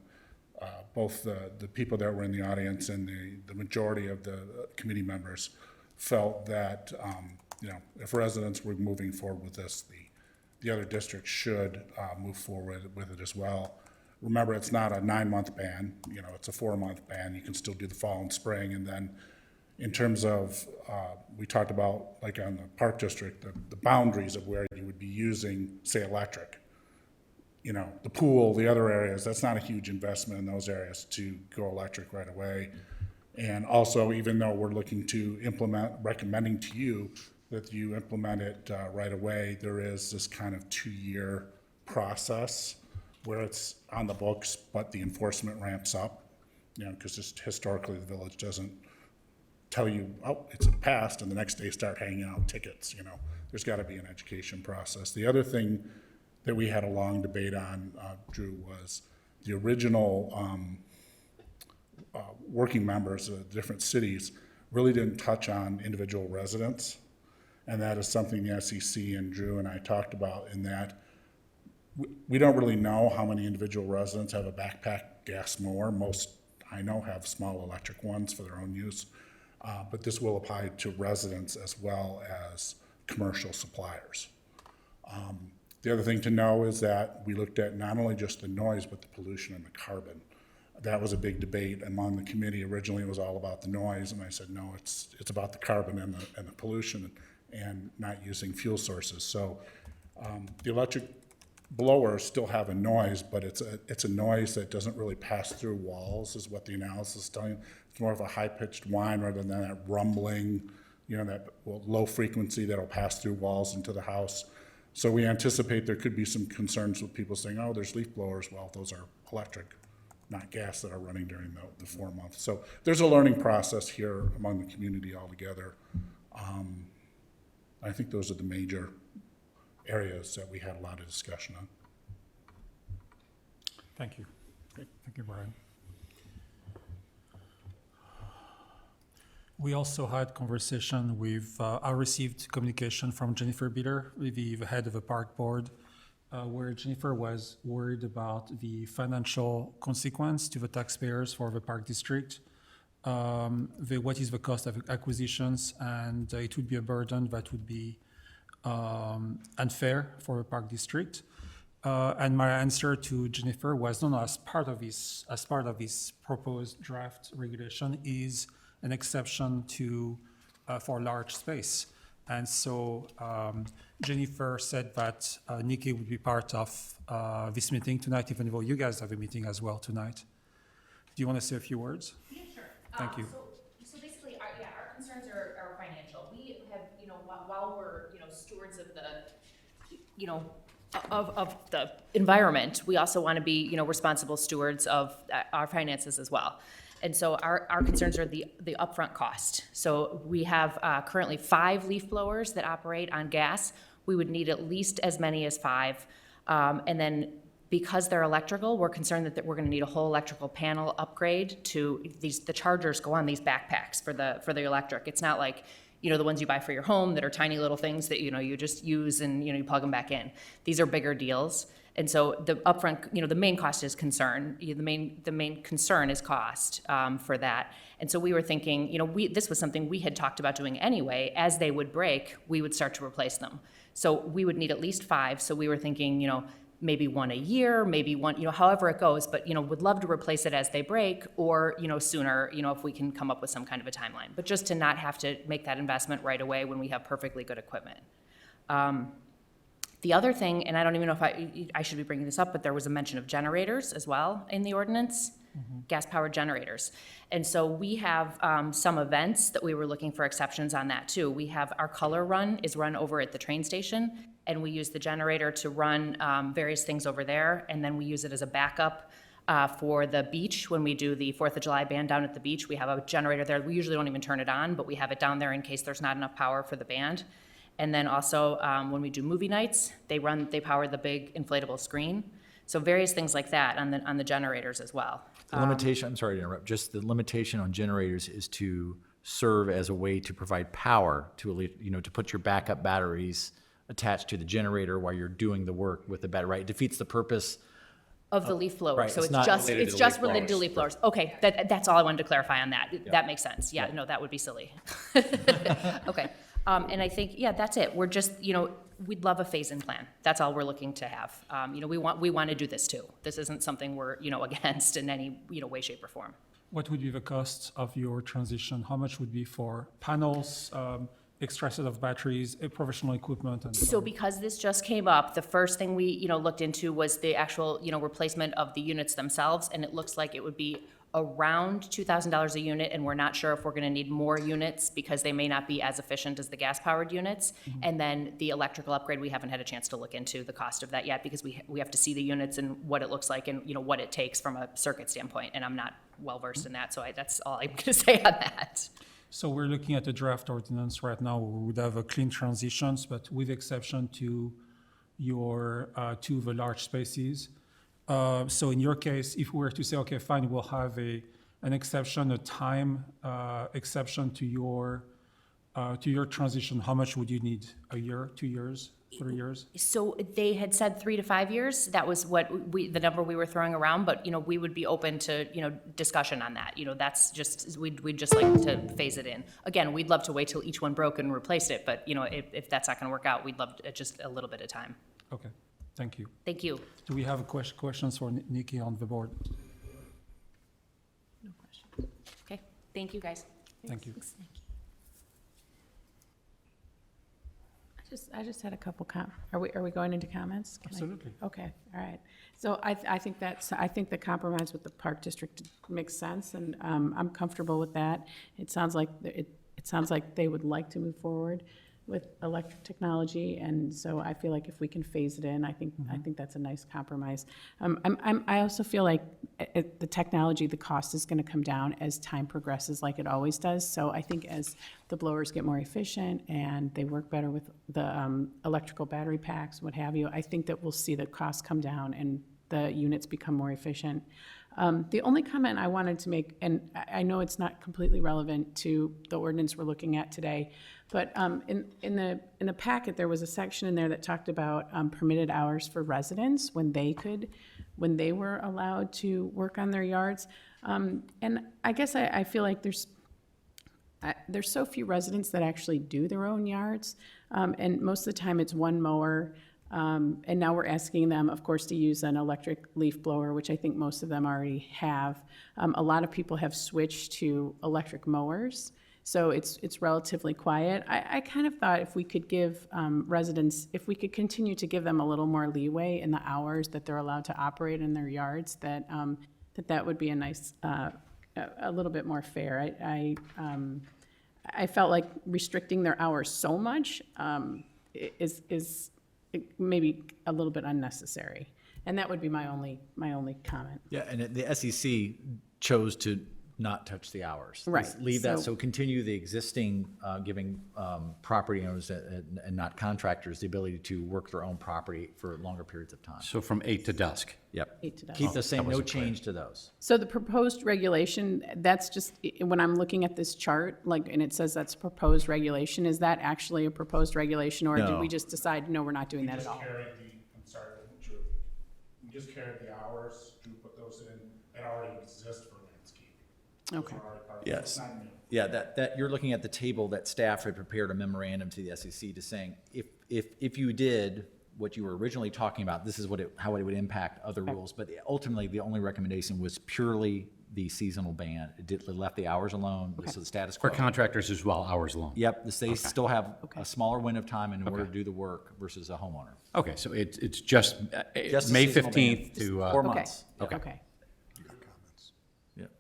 both the people that were in the audience and the majority of the committee members felt that, if residents were moving forward with this, the other districts should move forward with it as well. Remember, it's not a 9-month ban, it's a 4-month ban. You can still do the fall and spring. And then in terms of, we talked about, like on the Park District, the boundaries of where you would be using, say, electric. The pool, the other areas, that's not a huge investment in those areas to go electric right away. And also, even though we're looking to recommending to you that you implement it right away, there is this kind of 2-year process where it's on the books, but the enforcement ramps up, because just historically, the village doesn't tell you, oh, it's passed, and the next day start hanging out tickets, There's got to be an education process. The other thing that we had a long debate on, Drew, was the original working members of different cities really didn't touch on individual residents. And that is something the SEC and Drew and I talked about, in that we don't really know how many individual residents have a backpack gas mower. Most, I know, have small electric ones for their own use. But this will apply to residents as well as commercial suppliers. The other thing to know is that we looked at not only just the noise, but the pollution and the carbon. That was a big debate among the committee. Originally, it was all about the noise, and I said, no, it's about the carbon and the pollution and not using fuel sources. So the electric blowers still have a noise, but it's a noise that doesn't really pass through walls, is what the analysis is telling you. It's more of a high-pitched whine rather than that rumbling, that low frequency that'll pass through walls into the house. So we anticipate there could be some concerns with people saying, oh, there's leaf blowers. Well, those are electric, not gas, that are running during the 4 months. So there's a learning process here among the community altogether. I think those are the major areas that we had a lot of discussion on. Thank you. Thank you, Brian. We also had conversation with, I received communication from Jennifer Bitter, the head of the park board, where Jennifer was worried about the financial consequence to the taxpayers for the park district. What is the cost of acquisitions, and it would be a burden that would be unfair for the park district. And my answer to Jennifer was, no, as part of this proposed draft regulation is an exception to for large space. And so Jennifer said that Nikki would be part of this meeting tonight, even though you guys have a meeting as well tonight. Do you want to say a few words? Yeah, sure. Thank you. So basically, our concerns are financial. We have, while we're, stewards of the, of the environment, we also want to be, responsible stewards of our finances as well. And so our concerns are the upfront cost. So we have currently 5 leaf blowers that operate on gas. We would need at least as many as 5. And then because they're electrical, we're concerned that we're going to need a whole electrical panel upgrade to the chargers go on these backpacks for the electric. It's not like, the ones you buy for your home that are tiny little things that, you just use and, you plug them back in. These are bigger deals. And so the upfront, the main cost is concern. The main concern is cost for that. And so we were thinking, this was something we had talked about doing anyway. As they would break, we would start to replace them. So we would need at least 5. So we were thinking, maybe 1 a year, maybe 1, however it goes. But would love to replace it as they break, or sooner, if we can come up with some kind of a timeline. But just to not have to make that investment right away when we have perfectly good equipment. The other thing, and I don't even know if I should be bringing this up, but there was a mention of generators as well in the ordinance, gas-powered generators. And so we have some events that we were looking for exceptions on that too. We have our color run is run over at the train station, and we use the generator to run various things over there, and then we use it as a backup for the beach. When we do the 4th of July band down at the beach, we have a generator there. We usually don't even turn it on, but we have it down there in case there's not enough power for the band. And then also, when we do movie nights, they power the big inflatable screen. So various things like that on the generators as well. The limitation, I'm sorry to interrupt, just the limitation on generators is to serve as a way to provide power to, to put your backup batteries attached to the generator while you're doing the work with the battery, right? It defeats the purpose Of the leaf blower, right, so it's it's not just, related it's to just leaf related to blowers. leaf blowers. Okay, that's all I wanted to clarify on that. That makes sense. Yeah, no, that would be silly. Okay, and I think, yeah, that's it. We're just, we'd love a phase-in plan. That's all we're looking to have. We want to do this too. This isn't something we're, against in any, way, shape, or form. What would be the cost of your transition? How much would be for panels, extra set of batteries, professional equipment, and so So on? because this just came up, the first thing we, looked into was the actual, replacement of the units themselves, and it looks like it would be around $2,000 a unit, and we're not sure if we're gonna need more units because they may not be as efficient as the gas-powered units. And then the electrical upgrade, we haven't had a chance to look into the cost of that yet because we have to see the units and what it looks like and, what it takes from a circuit standpoint, and I'm not well-versed in that, so that's all I'm gonna say on that. So we're looking at a draft ordinance right now. We would have a clean transitions, but with exception to your to the large spaces. So in your case, if we were to say, okay, fine, we'll have an exception, a time exception to your transition, how much would you need? A year, 2 years, 3 years? So they had said 3 to 5 years. That was what the number we were throwing around, but, we would be open to, discussion on that. That's just, we'd just like to phase it in. Again, we'd love to wait till each one broke and replaced it, but, if that's not gonna work out, we'd love just a little bit of time. Okay, thank you. Thank you. Do we have questions for Nikki on the board? Okay, thank you, guys. Thank you. I just had a couple are we going into comments? Can I- Absolutely. Okay, all right. So I think the compromise with the Park District makes sense, and I'm comfortable with that. It sounds like they would like to move forward with electric technology, and so I feel like if we can phase it in, I think that's a nice compromise. I also feel like the technology, the cost is going to come down as time progresses, like it always does. So I think as the blowers get more efficient and they work better with the electrical battery packs, what have you, I think that we'll see the costs come down and the units become more efficient. The only comment I wanted to make, and I know it's not completely relevant to the ordinance we're looking at today, but in the packet, there was a section in there that talked about permitted hours for residents when they were allowed to work on their yards. And I guess I feel like there's so few residents that actually do their own yards, and most of the time it's one mower. And now we're asking them, of course, to use an electric leaf blower, which I think most of them already have. A lot of people have switched to electric mowers, so it's relatively quiet. I kind of thought if we could give residents, if we could continue to give them a little more leeway in the hours that they're allowed to operate in their yards, that would be a nice, a little bit more fair. I felt like restricting their hours so much is maybe a little bit unnecessary. And that would be my only comment. Yeah, and the SEC chose to not touch the hours. Right, Just leave that, so- so continue the existing, giving property owners and not contractors the ability to work their own property for longer periods of time. So from 8 to dusk. Yep. 8 to dusk. Keep the same, no wasn't clear. change to those. So the proposed regulation, that's just, when I'm looking at this chart, like, and it says that's a proposed regulation, is that actually a proposed regulation, or did No. we just decide, no, we're not doing that at all? I'm sorry, Drew. We just carried the hours, Drew put those in, that already exist for landscape. Okay. Yes. Yeah, that, you're looking at the table that staff had prepared a memorandum to the SEC to saying, if you did what you were originally talking about, this is how it would impact other rules, but ultimately, the only recommendation was purely the seasonal ban. It left the hours alone, this is the status For quo. contractors as well, hours long. Yep, they still have Okay. a smaller window of time in order to do the work versus a homeowner. Okay, so it's just Just a May seasonal ban. 15th to, 4 Okay, months. okay. Yep.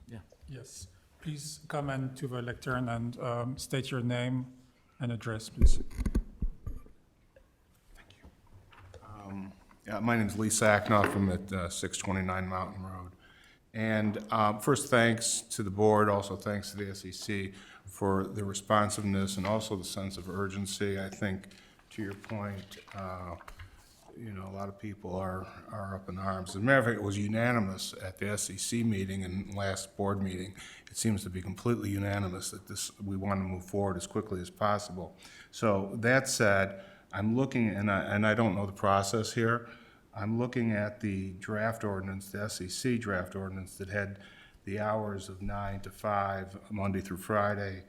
Yeah. Yes. Please come in to the lectern and state your name and address, please. Yeah, my name's Lee Sacknoff. I'm at 629 Mountain Road. And first, thanks to the board, also thanks to the SEC for the responsiveness and also the sense of urgency. I think, to your point, a lot of people are up in arms. As a matter of fact, it was unanimous at the SEC meeting and last board meeting. It seems to be completely unanimous that we want to move forward as quickly as possible. So that said, I'm looking, and I don't know the process here, I'm looking at the draft ordinance, the SEC draft ordinance that had the hours of 9 to 5, Monday through Friday,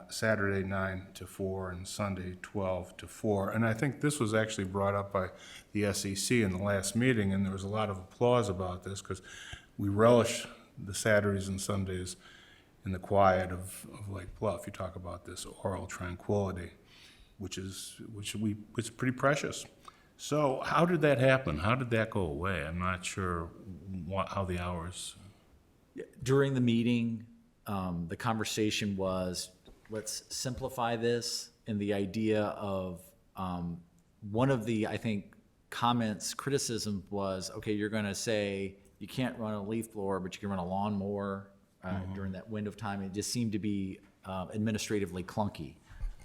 Saturday 9 to 4, and Sunday 12 to 4. And I think this was actually brought up by the SEC in the last meeting, and there was a lot of applause about this because we relish the Saturdays and Sundays in the quiet of Lake Bluff. You talk about this oral tranquility, which is pretty precious. So how did that happen? How did that go away? I'm not sure how the hours. During the meeting, the conversation was, let's simplify this, and the idea of, one of the, I think, comments, criticism was, okay, you're gonna say you can't run a leaf blower, but you can run a lawnmower during that window of time. It just seemed to be administratively clunky,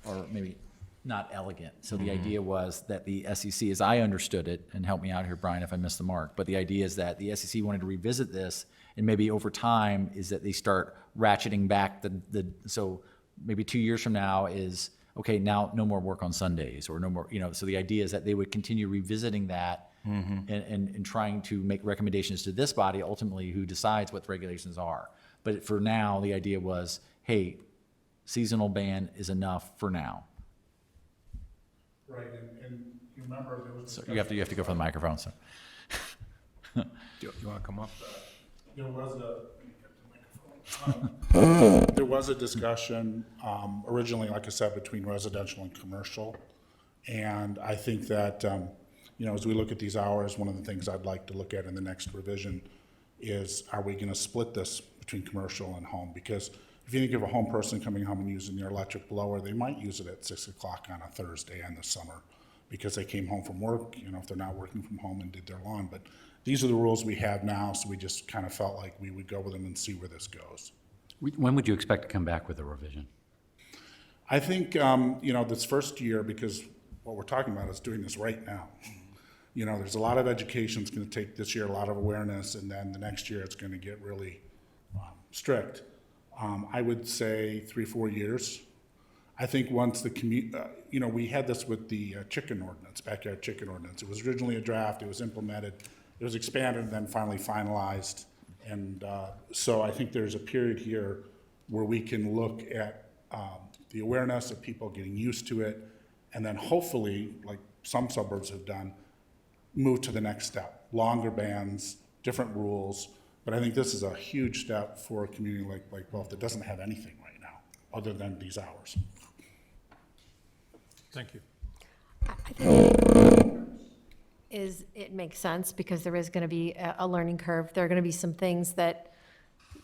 or maybe not elegant. So the idea was that the SEC, as I understood it, and help me out here, Brian, if I missed the mark, but the idea is that the SEC wanted to revisit this, and maybe over time is that they start ratcheting back so maybe 2 years from now is, okay, now no more work on Sundays, or no more, so the idea is that they would continue revisiting that and trying to make recommendations to this body, ultimately, who decides what the regulations are. But for now, the idea was, hey, seasonal ban is enough for now. Right, and you remember there was. So you have to go for the microphone, so. You want to come up? There was there was a discussion, originally, like I said, between residential and commercial. And I think that, as we look at these hours, one of the things I'd like to look at in the next revision is, are we gonna split this between commercial and home? Because if you think of a home person coming home and using their electric blower, they might use it at 6 o'clock on a Thursday in the summer because they came home from work, if they're not working from home, and did their lawn. But these are the rules we have now, so we just kind of felt like we would go with them and see where this goes. When would you expect to come back with a revision? I think, this first year, because what we're talking about is doing this right now. There's a lot of education it's going to take this year, a lot of awareness, and then the next year it's going to get really strict. I would say 3-4 years. I think once we had this with the chicken ordinance, backyard chicken ordinance. It was originally a draft, it was implemented, it was expanded, and then finally finalized. And so I think there's a period here where we can look at the awareness of people getting used to it, and then hopefully, like some suburbs have done, move to the next step. Longer bans, different rules. But I think this is a huge step for a community like Bluff that doesn't have anything right now, other than these hours. Thank you. It makes sense because there is going to be a learning curve. There are going to be some things that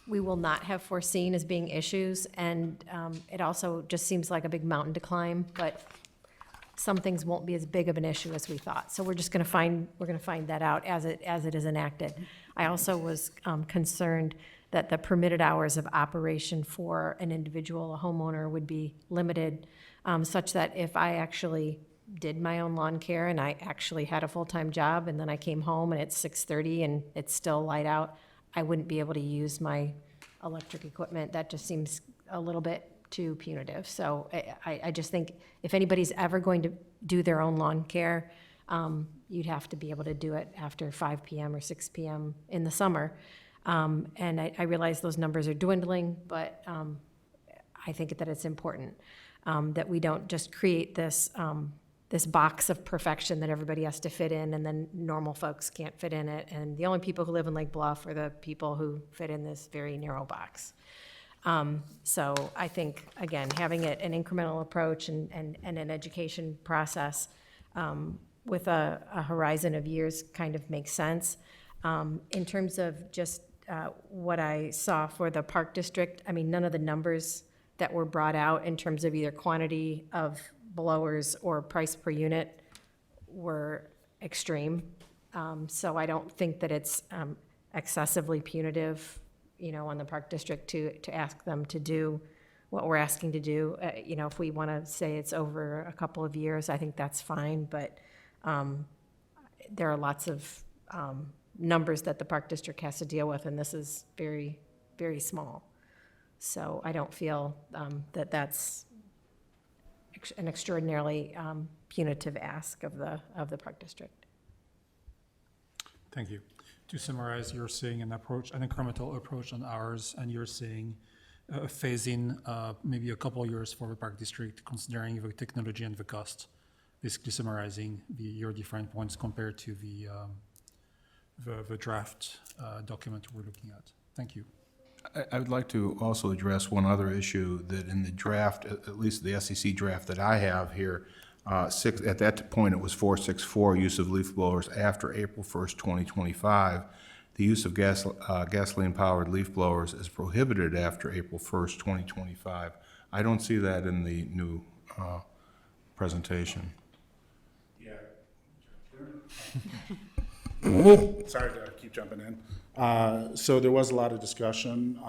we will not have foreseen as being issues, and it also just seems like a big mountain to climb, but some things won't be as big of an issue as we thought. So we're going to find that out as it is enacted. I also was concerned that the permitted hours of operation for an individual, a homeowner, would be limited, such that if I actually did my own lawn care and I actually had a full-time job and then I came home and it's 6:30 and it's still light out, I wouldn't be able to use my electric equipment. That just seems a little bit too punitive. So I just think if anybody's ever going to do their own lawn care, you'd have to be able to do it after 5 p.m. or 6 p.m. in the summer. And I realize those numbers are dwindling, but I think that it's important that we don't just create this box of perfection that everybody has to fit in, and then normal folks can't fit in it. And the only people who live in Lake Bluff are the people who fit in this very narrow box. So I think, again, having it an incremental approach and an education process with a horizon of years kind of makes sense. In terms of just what I saw for the Park District, I mean, none of the numbers that were brought out in terms of either quantity of blowers or price per unit were extreme. So I don't think that it's excessively punitive, on the Park District to ask them to do what we're asking to do. If we want to say it's over a couple of years, I think that's fine, but there are lots of numbers that the Park District has to deal with, and this is very, very small. So I don't feel that that's an extraordinarily punitive ask of the Park District. Thank you. To summarize, you're seeing an incremental approach on ours, and you're seeing a phasing, maybe a couple of years for the Park District, considering the technology and the cost. Basically summarizing your different points compared to the draft document we're looking at. Thank you. I would like to also address one other issue that in the draft, at least the SEC draft that I have here, at that point it was 464, use of leaf blowers after April 1st, 2025. The use of gasoline-powered leaf blowers is prohibited after April 1st, 2025. I don't see that in the new presentation. Sorry to keep jumping in. So there was a lot of discussion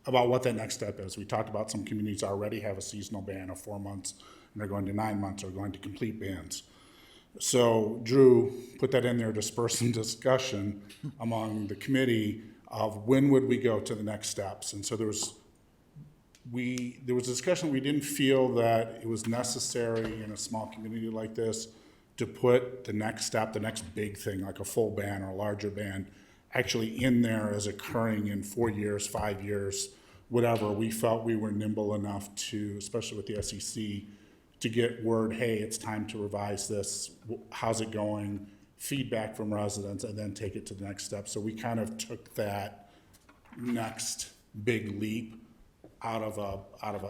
about what that next step is. We talked about some communities already have a seasonal ban of 4 months, and they're going to 9 months or going to complete bans. So Drew put that in there to spur some discussion among the committee of when would we go to the next steps. And so there was discussion. We didn't feel that it was necessary in a small community like this to put the next step, the next big thing, like a full ban or a larger ban, actually in there as occurring in 4 years, 5 years, whatever. We felt we were nimble enough to, especially with the SEC, to get word, hey, it's time to revise this, how's it going, feedback from residents, and then take it to the next step. So we kind of took that next big leap out of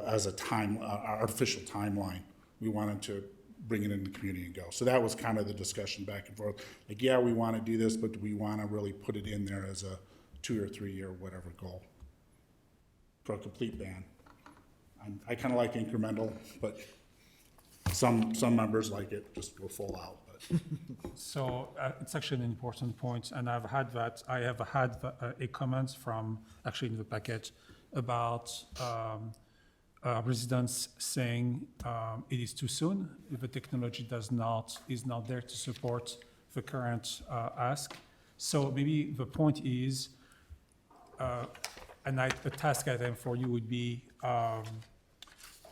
as a artificial timeline. We wanted to bring it in the community and go. So that was kind of the discussion back and forth. Like, yeah, we want to do this, but do we want to really put it in there as a 2 or 3 year whatever goal for a complete ban? I kind of like incremental, but some members like it just go full out. But So it's actually an important point, and I have had a comment from, actually in the packet, about residents saying it is too soon. If the technology is not there to support the current ask. So maybe the point is, a task item for you would be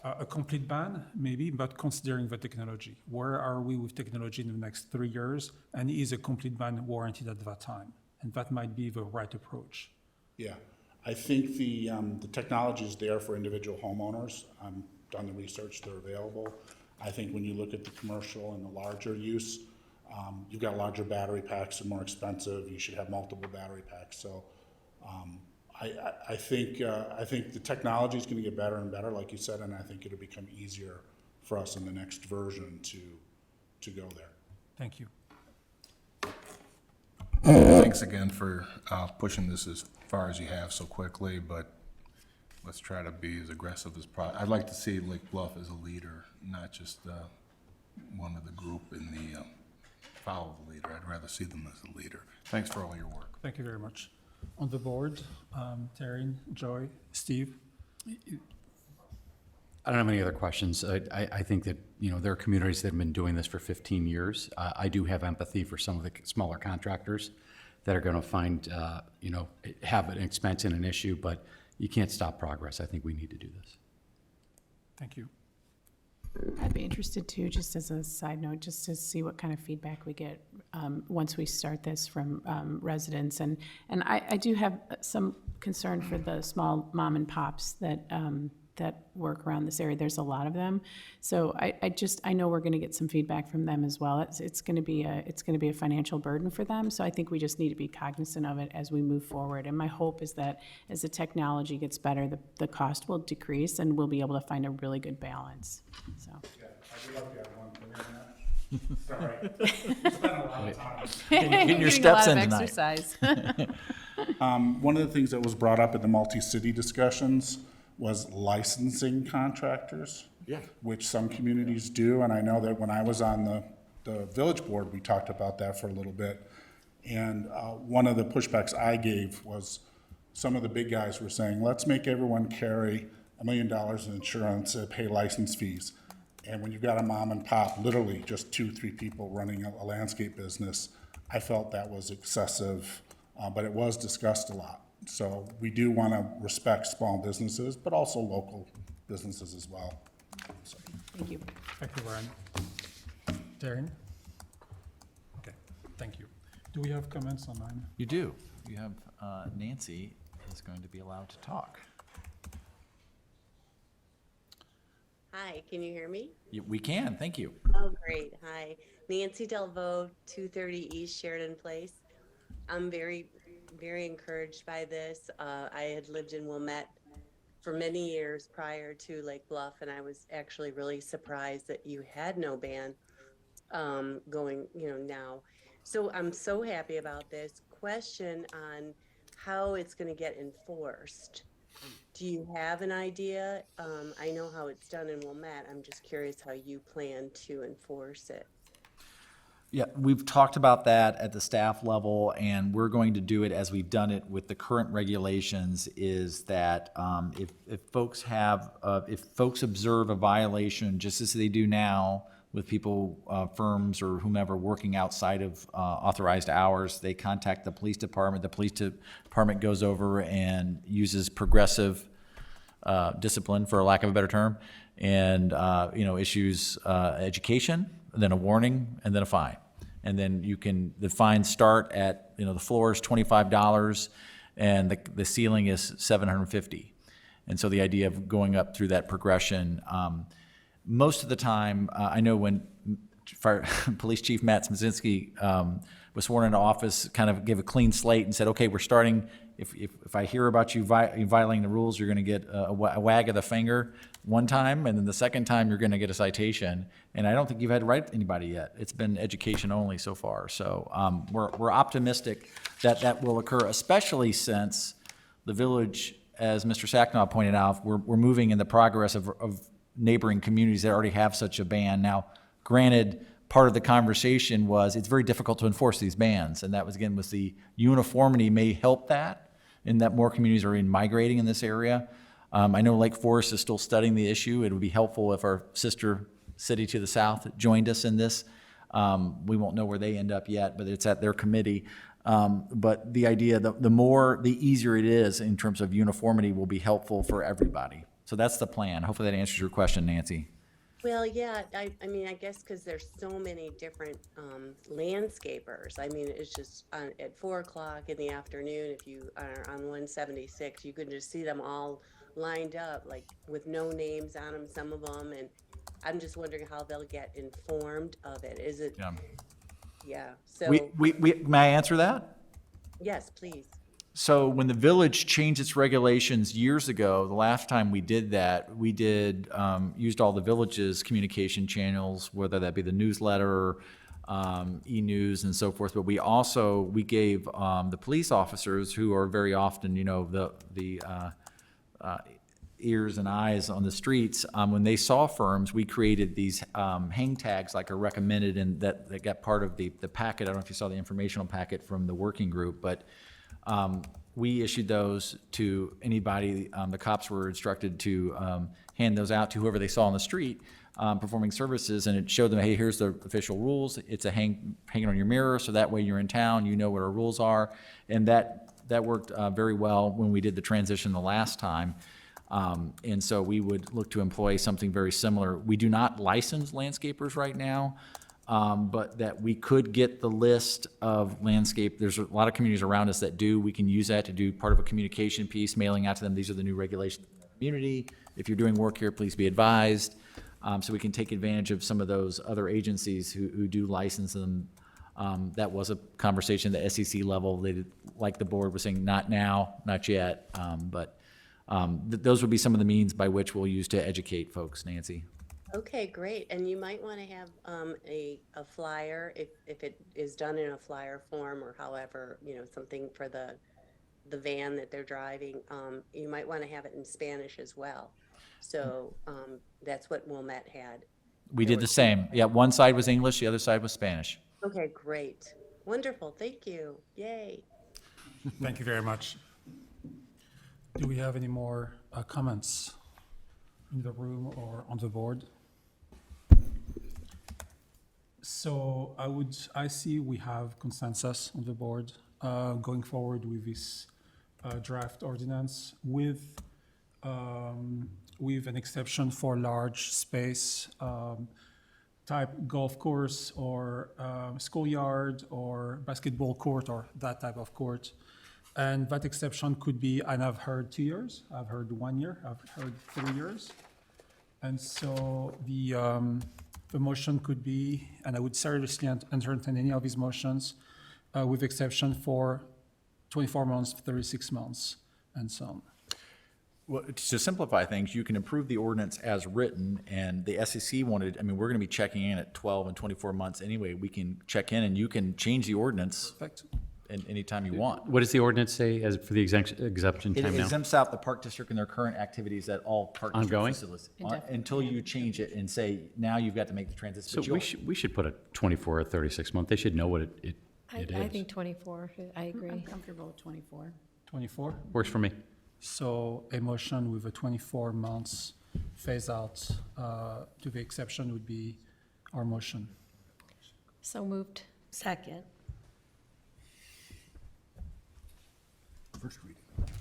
a complete ban, maybe, but considering the technology. Where are we with technology in the next 3 years? And is a complete ban warranted at that time? And that might be the right approach. yeah, I think the technology is there for individual homeowners. I've done the research, they're available. I think when you look at the commercial and the larger use, you've got larger battery packs, they're more expensive, you should have multiple battery packs. So I think the technology is going to get better and better, like you said, and I think it'll become easier for us in the next version to go there. Thank you. Thanks again for pushing this as far as you have so quickly, but let's try to be as aggressive as possible. I'd like to see Lake Bluff as a leader, not just one of the group in the follow the leader. I'd rather see them as a leader. Thanks for all your work. Thank you very much. On the board, Taryn, Joy, Steve? I don't have any other questions. I think that, there are communities that have been doing this for 15 years. I do have empathy for some of the smaller contractors that are going to find, have an expense and an issue, but you can't stop progress. I think we need to do this. Thank you. I'd be interested too, just as a side note, just to see what kind of feedback we get once we start this from residents. And I do have some concern for the small mom and pops that work around this area. There's a lot of them. So I know we're going to get some feedback from them as well. It's going to be a financial burden for them. So I think we just need to be cognizant of it as we move forward. And my hope is that as the technology gets better, the cost will decrease and we'll be able to find a really good balance. So. Yeah, I would love to have one for you. Sorry. Spent a lot of time. Getting your steps in tonight. One of the things that was brought up in the multi-city discussions was licensing contractors. Yeah. Which some communities do, and I know that when I was on the village board, we talked about that for a little bit. And one of the pushbacks I gave was some of the big guys were saying, let's make everyone carry $1 million in insurance and pay license fees. And when you've got a mom and pop, literally just 2-3 people running a landscape business, I felt that was excessive, but it was discussed a lot. So we do want to respect small businesses, but also local businesses as well. So. Thank you. Thank you, Brian. Darren? Okay, thank you. Do we have comments online? You do. You have, Nancy is going to be allowed to talk. Hi, can you hear me? We can, thank you. Oh, great. Hi, Nancy Delvaux, 230 East Sheridan Place. I'm very encouraged by this. I had lived in Wilmette for many years prior to Lake Bluff, and I was actually really surprised that you had no ban going, now. So I'm so happy about this. Question on how it's going to get enforced. Do you have an idea? I know how it's done in Wilmette. I'm just curious how you plan to enforce it. Yeah, we've talked about that at the staff level, and we're going to do it as we've done it with the current regulations, is that if folks observe a violation, just as they do now with people, firms or whomever working outside of authorized hours, they contact the police department. The police department goes over and uses progressive discipline, for a lack of a better term, and issues education, then a warning, and then a fine. And then the fines start at, the floor is $25 and the ceiling is $750. And so the idea of going up through that progression, most of the time, I know when Police Chief Matt Smazinski was sworn into office, kind of gave a clean slate and said, okay, we're starting, if I hear about you violating the rules, you're gonna get a wag of the finger one time, and then the second time you're gonna get a citation. And I don't think you've had to write anybody yet. It's been education only so far. So we're optimistic that that will occur, especially since the village, as Mr. Sacknow pointed out, we're moving in the progress of neighboring communities that already have such a ban. Now, granted, part of the conversation was it's very difficult to enforce these bans, and that was the uniformity may help that, in that more communities are migrating in this area. I know Lake Forest is still studying the issue. It would be helpful if our sister city to the south joined us in this. We won't know where they end up yet, but it's at their committee. But the idea, the easier it is in terms of uniformity will be helpful for everybody. So that's the plan. Hopefully that answers your question, Nancy. Well, yeah, I mean, I guess because there's so many different landscapers. I mean, it's just at 4 o'clock in the afternoon, if you are on 176, you can just see them all lined up, like with no names on them, some of them. And I'm just wondering how they'll get informed of it. Is it? Yeah. So. May I answer that? Yes, please. So when the village changed its regulations years ago, the last time we did that, we used all the village's communication channels, whether that be the newsletter, e-news and so forth. But we gave the police officers, who are very often, the ears and eyes on the streets, when they saw firms, we created these hang tags like are recommended, and that got part of the packet. I don't know if you saw the informational packet from the working group, but we issued those to anybody. The cops were instructed to hand those out to whoever they saw on the street performing services, and it showed them, hey, here's the official rules. It's a hanging on your mirror, so that way you're in town, you know what our rules are. And that worked very well when we did the transition the last time. And so we would look to employ something very similar. We do not license landscapers right now. But that we could get the list of landscape. There's a lot of communities around us that do. We can use that to do part of a communication piece, mailing out to them, these are the new regulations in the community. If you're doing work here, please be advised. So we can take advantage of some of those other agencies who do license them. That was a conversation at the SEC level. They did, like the board was saying, not now, not yet. But those would be some of the means by which we'll use to educate folks, Nancy. Okay, great. And you might want to have a flyer, if it is done in a flyer form, or however, something for the van that they're driving. You might want to have it in Spanish as well. So that's what Wilmette had. We did the same. Yeah, one side was English, the other side was Spanish. Okay, great. Wonderful. Thank you. Yay. Thank you very much. Do we have any more comments in the room or on the board? So I see we have consensus on the board going forward with this draft ordinance with an exception for large space type golf course or schoolyard or basketball court or that type of court. And that exception could be, and I've heard 2 years, I've heard 1 year, I've heard 3 years. And so the motion could be, and I would seriously entertain any of these motions, with exception for 24 months, 36 months, and so on. Well, to simplify things, you can approve the ordinance as written, and the SEC wanted, I mean, we're gonna be checking in at 12 and 24 months anyway. We can check in and you can change the ordinance Perfect. anytime you want. What does the ordinance say as for the exemption It time now? exempts out the park district and their current activities at all park district Ongoing? facilities. Until you change it and say, now you've got to make the transition. So But you'll- we should put a 24 or 36 month. They should know what it I is. think 24, I agree. I'm comfortable with 24. 24? Works for me. So a motion with a 24 months phase out to the exception would be our motion. So moved. Second.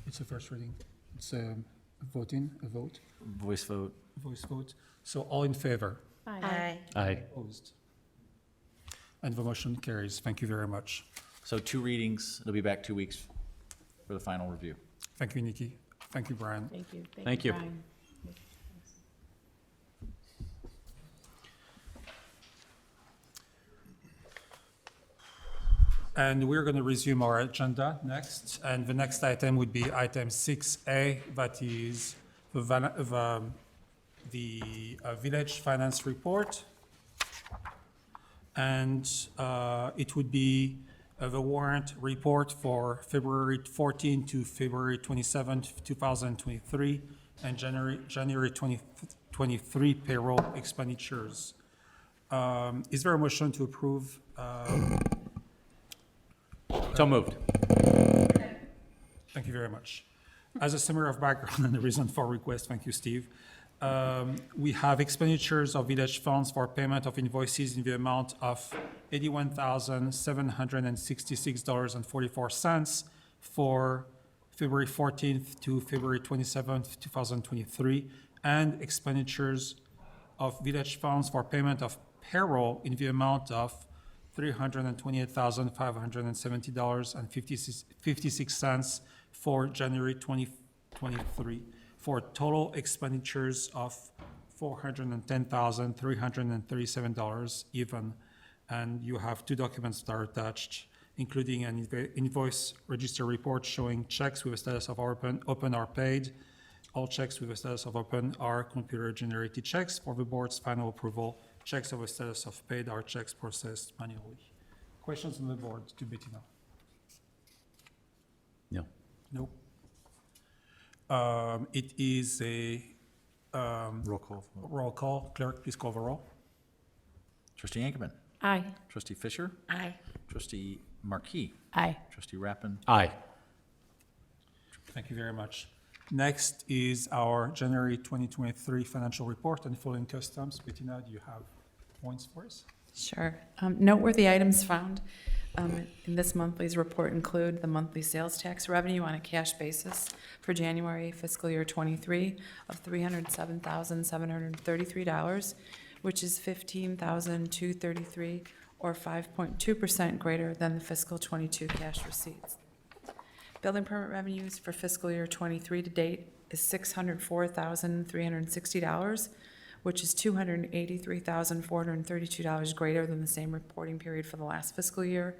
It's a first reading. It's a voting, a vote, Voice vote. voice vote. So all in favor? Aye. Aye. Opposed? And the motion carries. Thank you very much. So 2 readings, it'll be back 2 weeks for the final review. Thank you, Nikki. Thank you, Brian. Thank you. Thank you. Brian. And we're going to resume our agenda next. And the next item would be item 6A, that is the village finance report. And it would be the warrant report for February 14 to February 27, 2023, and January 2023 payroll expenditures. Is there a motion to approve? So moved. Thank you very much. As a summary of background and the reason for request, thank you, Steve. We have expenditures of village funds for payment of invoices in the amount of $81,766.44 for February 14th to February 27th, 2023, and expenditures of village funds for payment of payroll in the amount of $328,570.56 for January 2023, for total expenditures of $410,337 even. And you have 2 documents that are attached, including an invoice register report showing checks with a status of open or paid. All checks with a status of open are computer-generated checks for the board's final approval. Checks of a status of paid are checks processed manually. Questions on the board to Bettina? No. No. It is a Roll call. roll call. Clerk, please call the roll. Trustee Ankerman. Aye. Trustee Fisher. Aye. Trustee Marquis. Aye. Trustee Rappin. Aye. Thank you very much. Next is our January 2023 financial report and following customs. Bettina, do you have points for us? Sure. Noteworthy items found in this monthly's report include the monthly sales tax revenue on a cash basis for January fiscal year '23 of $307,733, which is $15,233, or 5.2% greater than the fiscal '22 cash receipts. Building permit revenues for fiscal year '23 to date is $604,360, which is $283,432 greater than the same reporting period for the last fiscal year.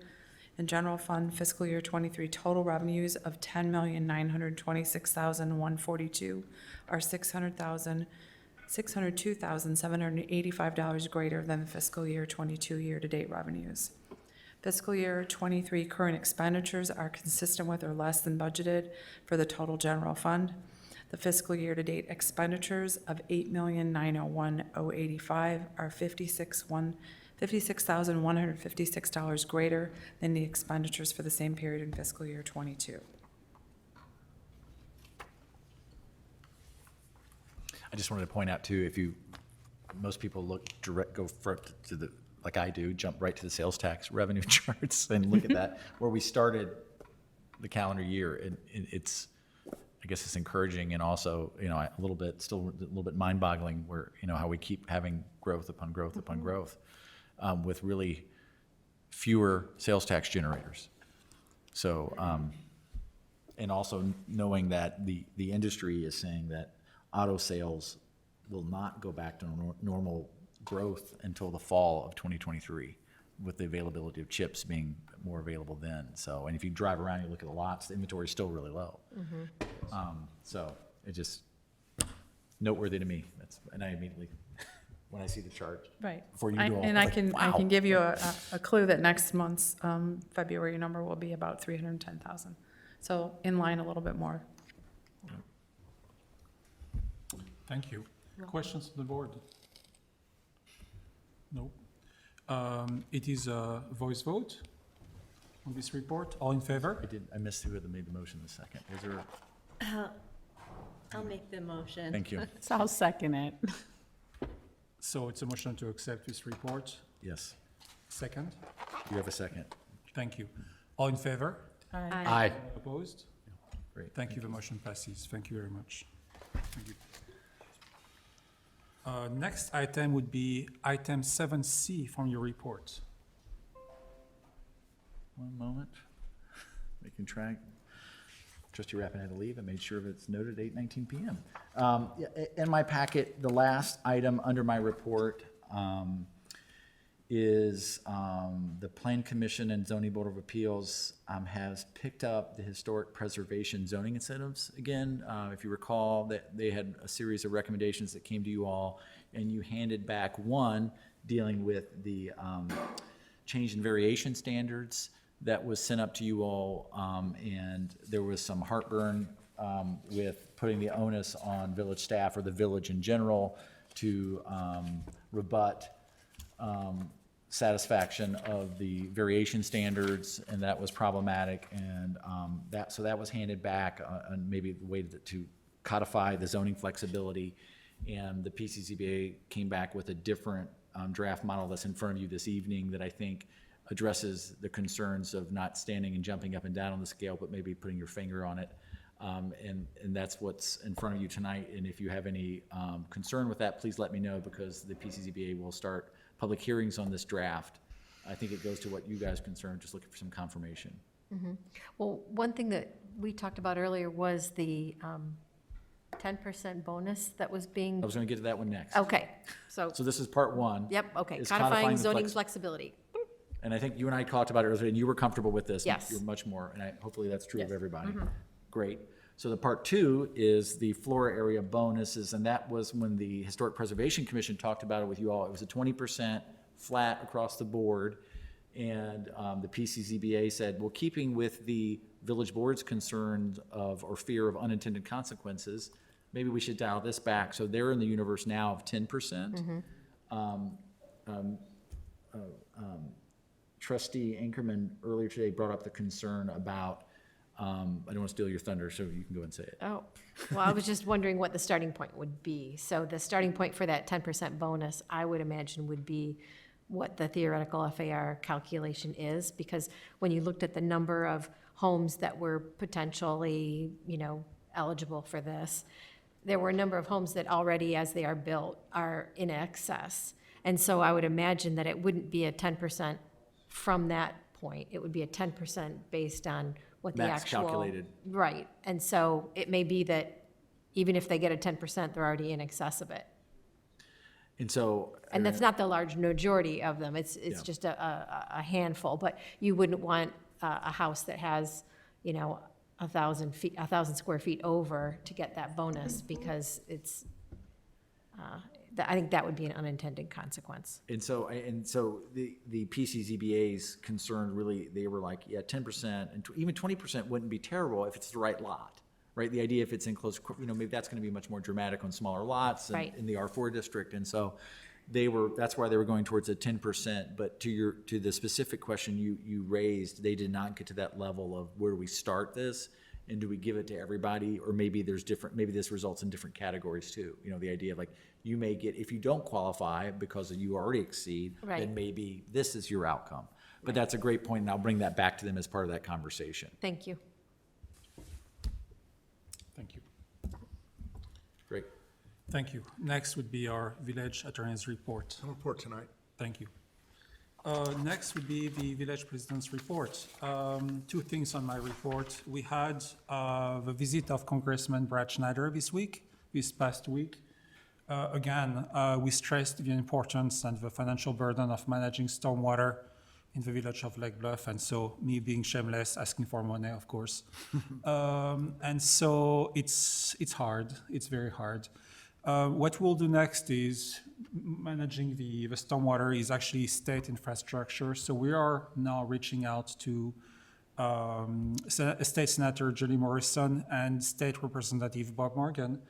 And general fund fiscal year '23 total revenues of $10,926,142 are $602,785 greater than the fiscal year '22 year-to-date revenues. Fiscal year '23 current expenditures are consistent with or less than budgeted for the total general fund. The fiscal year-to-date expenditures of $8,901,085 are $56,156 greater than the expenditures for the same period in fiscal year '22. I just wanted to point out too, most people go to the, like I do, jump right to the sales tax revenue charts and look at that, where we started the calendar year, and it's I guess it's encouraging and also, a little bit, still a little bit mind-boggling where, how we keep having growth upon growth upon growth with really fewer sales tax generators. So, and also knowing that the industry is saying that auto sales will not go back to normal growth until the fall of 2023, with the availability of chips being more available then. So, and if you drive around, you look at the lots, the inventory is still really low. So it just noteworthy to me. And I immediately, when I see the chart. Right. Before you I- do all, And I'm I like, can, I wow. can give you a clue that next month's February number will be about 310,000. So in line a little bit more. Thank you. Questions on the board? No. It is a voice vote on this report. All in favor? I missed who had made the motion in a second. Was there, I'll make the motion. thank you. So I'll second it. So it's a motion to accept this report. Yes. Second. You have a second. Thank you. All in favor? Aye. Opposed? Great. Thank you. The motion passes. Thank you very much. Thank you. Next item would be item 7C from your report. One moment. Making track. Trustee Rappin had to leave. I made sure that it's noted 8:19 PM. In my packet, the last item under my report is the Plan Commission and Zoning Board of Appeals has picked up the historic preservation zoning incentives again. If you recall, that they had a series of recommendations that came to you all, and you handed back one dealing with the change in variation standards that was sent up to you all, and there was some heartburn with putting the onus on village staff or the village in general to rebut satisfaction of the variation standards, and that was problematic, and so that was handed back on maybe the way to codify the zoning flexibility, and the PCCBA came back with a different draft model that's in front of you this evening that I think addresses the concerns of not standing and jumping up and down on the scale, but maybe putting your finger on it. And that's what's in front of you tonight. And if you have any concern with that, please let me know, because the PCCBA will start public hearings on this draft. I think it goes to what you guys concerned, just looking for some confirmation. Well, one thing that we talked about earlier was the 10% bonus that was being, I was gonna get to that one next. okay, so, So this is part one. yep, okay, is codifying the zoning flex- flexibility. And I think you and I talked about it earlier, and you were comfortable with this. Yes. You're much more, and hopefully that's true of Yes. everybody. Great. So the part two is the floor area bonuses, and that was when the Historic Preservation Commission talked about it with you all. It was a 20% flat across the board. And the PCCBA said, well, keeping with the village board's concern of, or fear of unintended consequences, maybe we should dial this back. So they're in the universe now of 10%. Trustee Anchorman earlier today brought up the concern about, I don't want to steal your thunder, so you can go and say it. Oh, well, I was just wondering what the starting point would be. So the starting point for that 10% bonus, I would imagine, would be what the theoretical FAR calculation is, because when you looked at the number of homes that were potentially, eligible for this, there were a number of homes that already, as they are built, are in excess. And so I would imagine that it wouldn't be a 10% from that point. It would be a 10% based on what the Max actual. calculated. Right. And so it may be that even if they get a 10%, they're already in excess of it. And so. And that's not the large majority of them. It's Yeah. just a handful. But you wouldn't want a house that has, 1,000 square feet over to get that bonus, because it's, I think that would be an unintended consequence. And so, the PCZBA's concern really, they were like, yeah, 10% and even 20% wouldn't be terrible if it's the right lot, right? The idea if it's in close, maybe that's gonna be much more dramatic on smaller lots and Right. in the R4 district. And so that's why they were going towards a 10%. But to the specific question you raised, they did not get to that level of where do we start this? And do we give it to everybody? Or maybe maybe this results in different categories too. The idea of like, you may get, if you don't qualify because you already exceed, Right. then maybe this is your outcome. But that's a great point, and I'll bring that back to them as part of that conversation. Thank you. Thank you. Thank you. Next would be our village attorney's report. No report tonight. Thank you. Next would be the village president's report. Two things on my report. We had the visit of Congressman Brad Schneider this past week. Again, we stressed the importance and the financial burden of managing stormwater in the village of Lake Bluff, and so me being shameless, asking for money, of course. And so it's hard, it's very hard. What we'll do next is managing the stormwater is actually state infrastructure. So we are now reaching out to State Senator Julie Morrison and State Representative Bob Morgan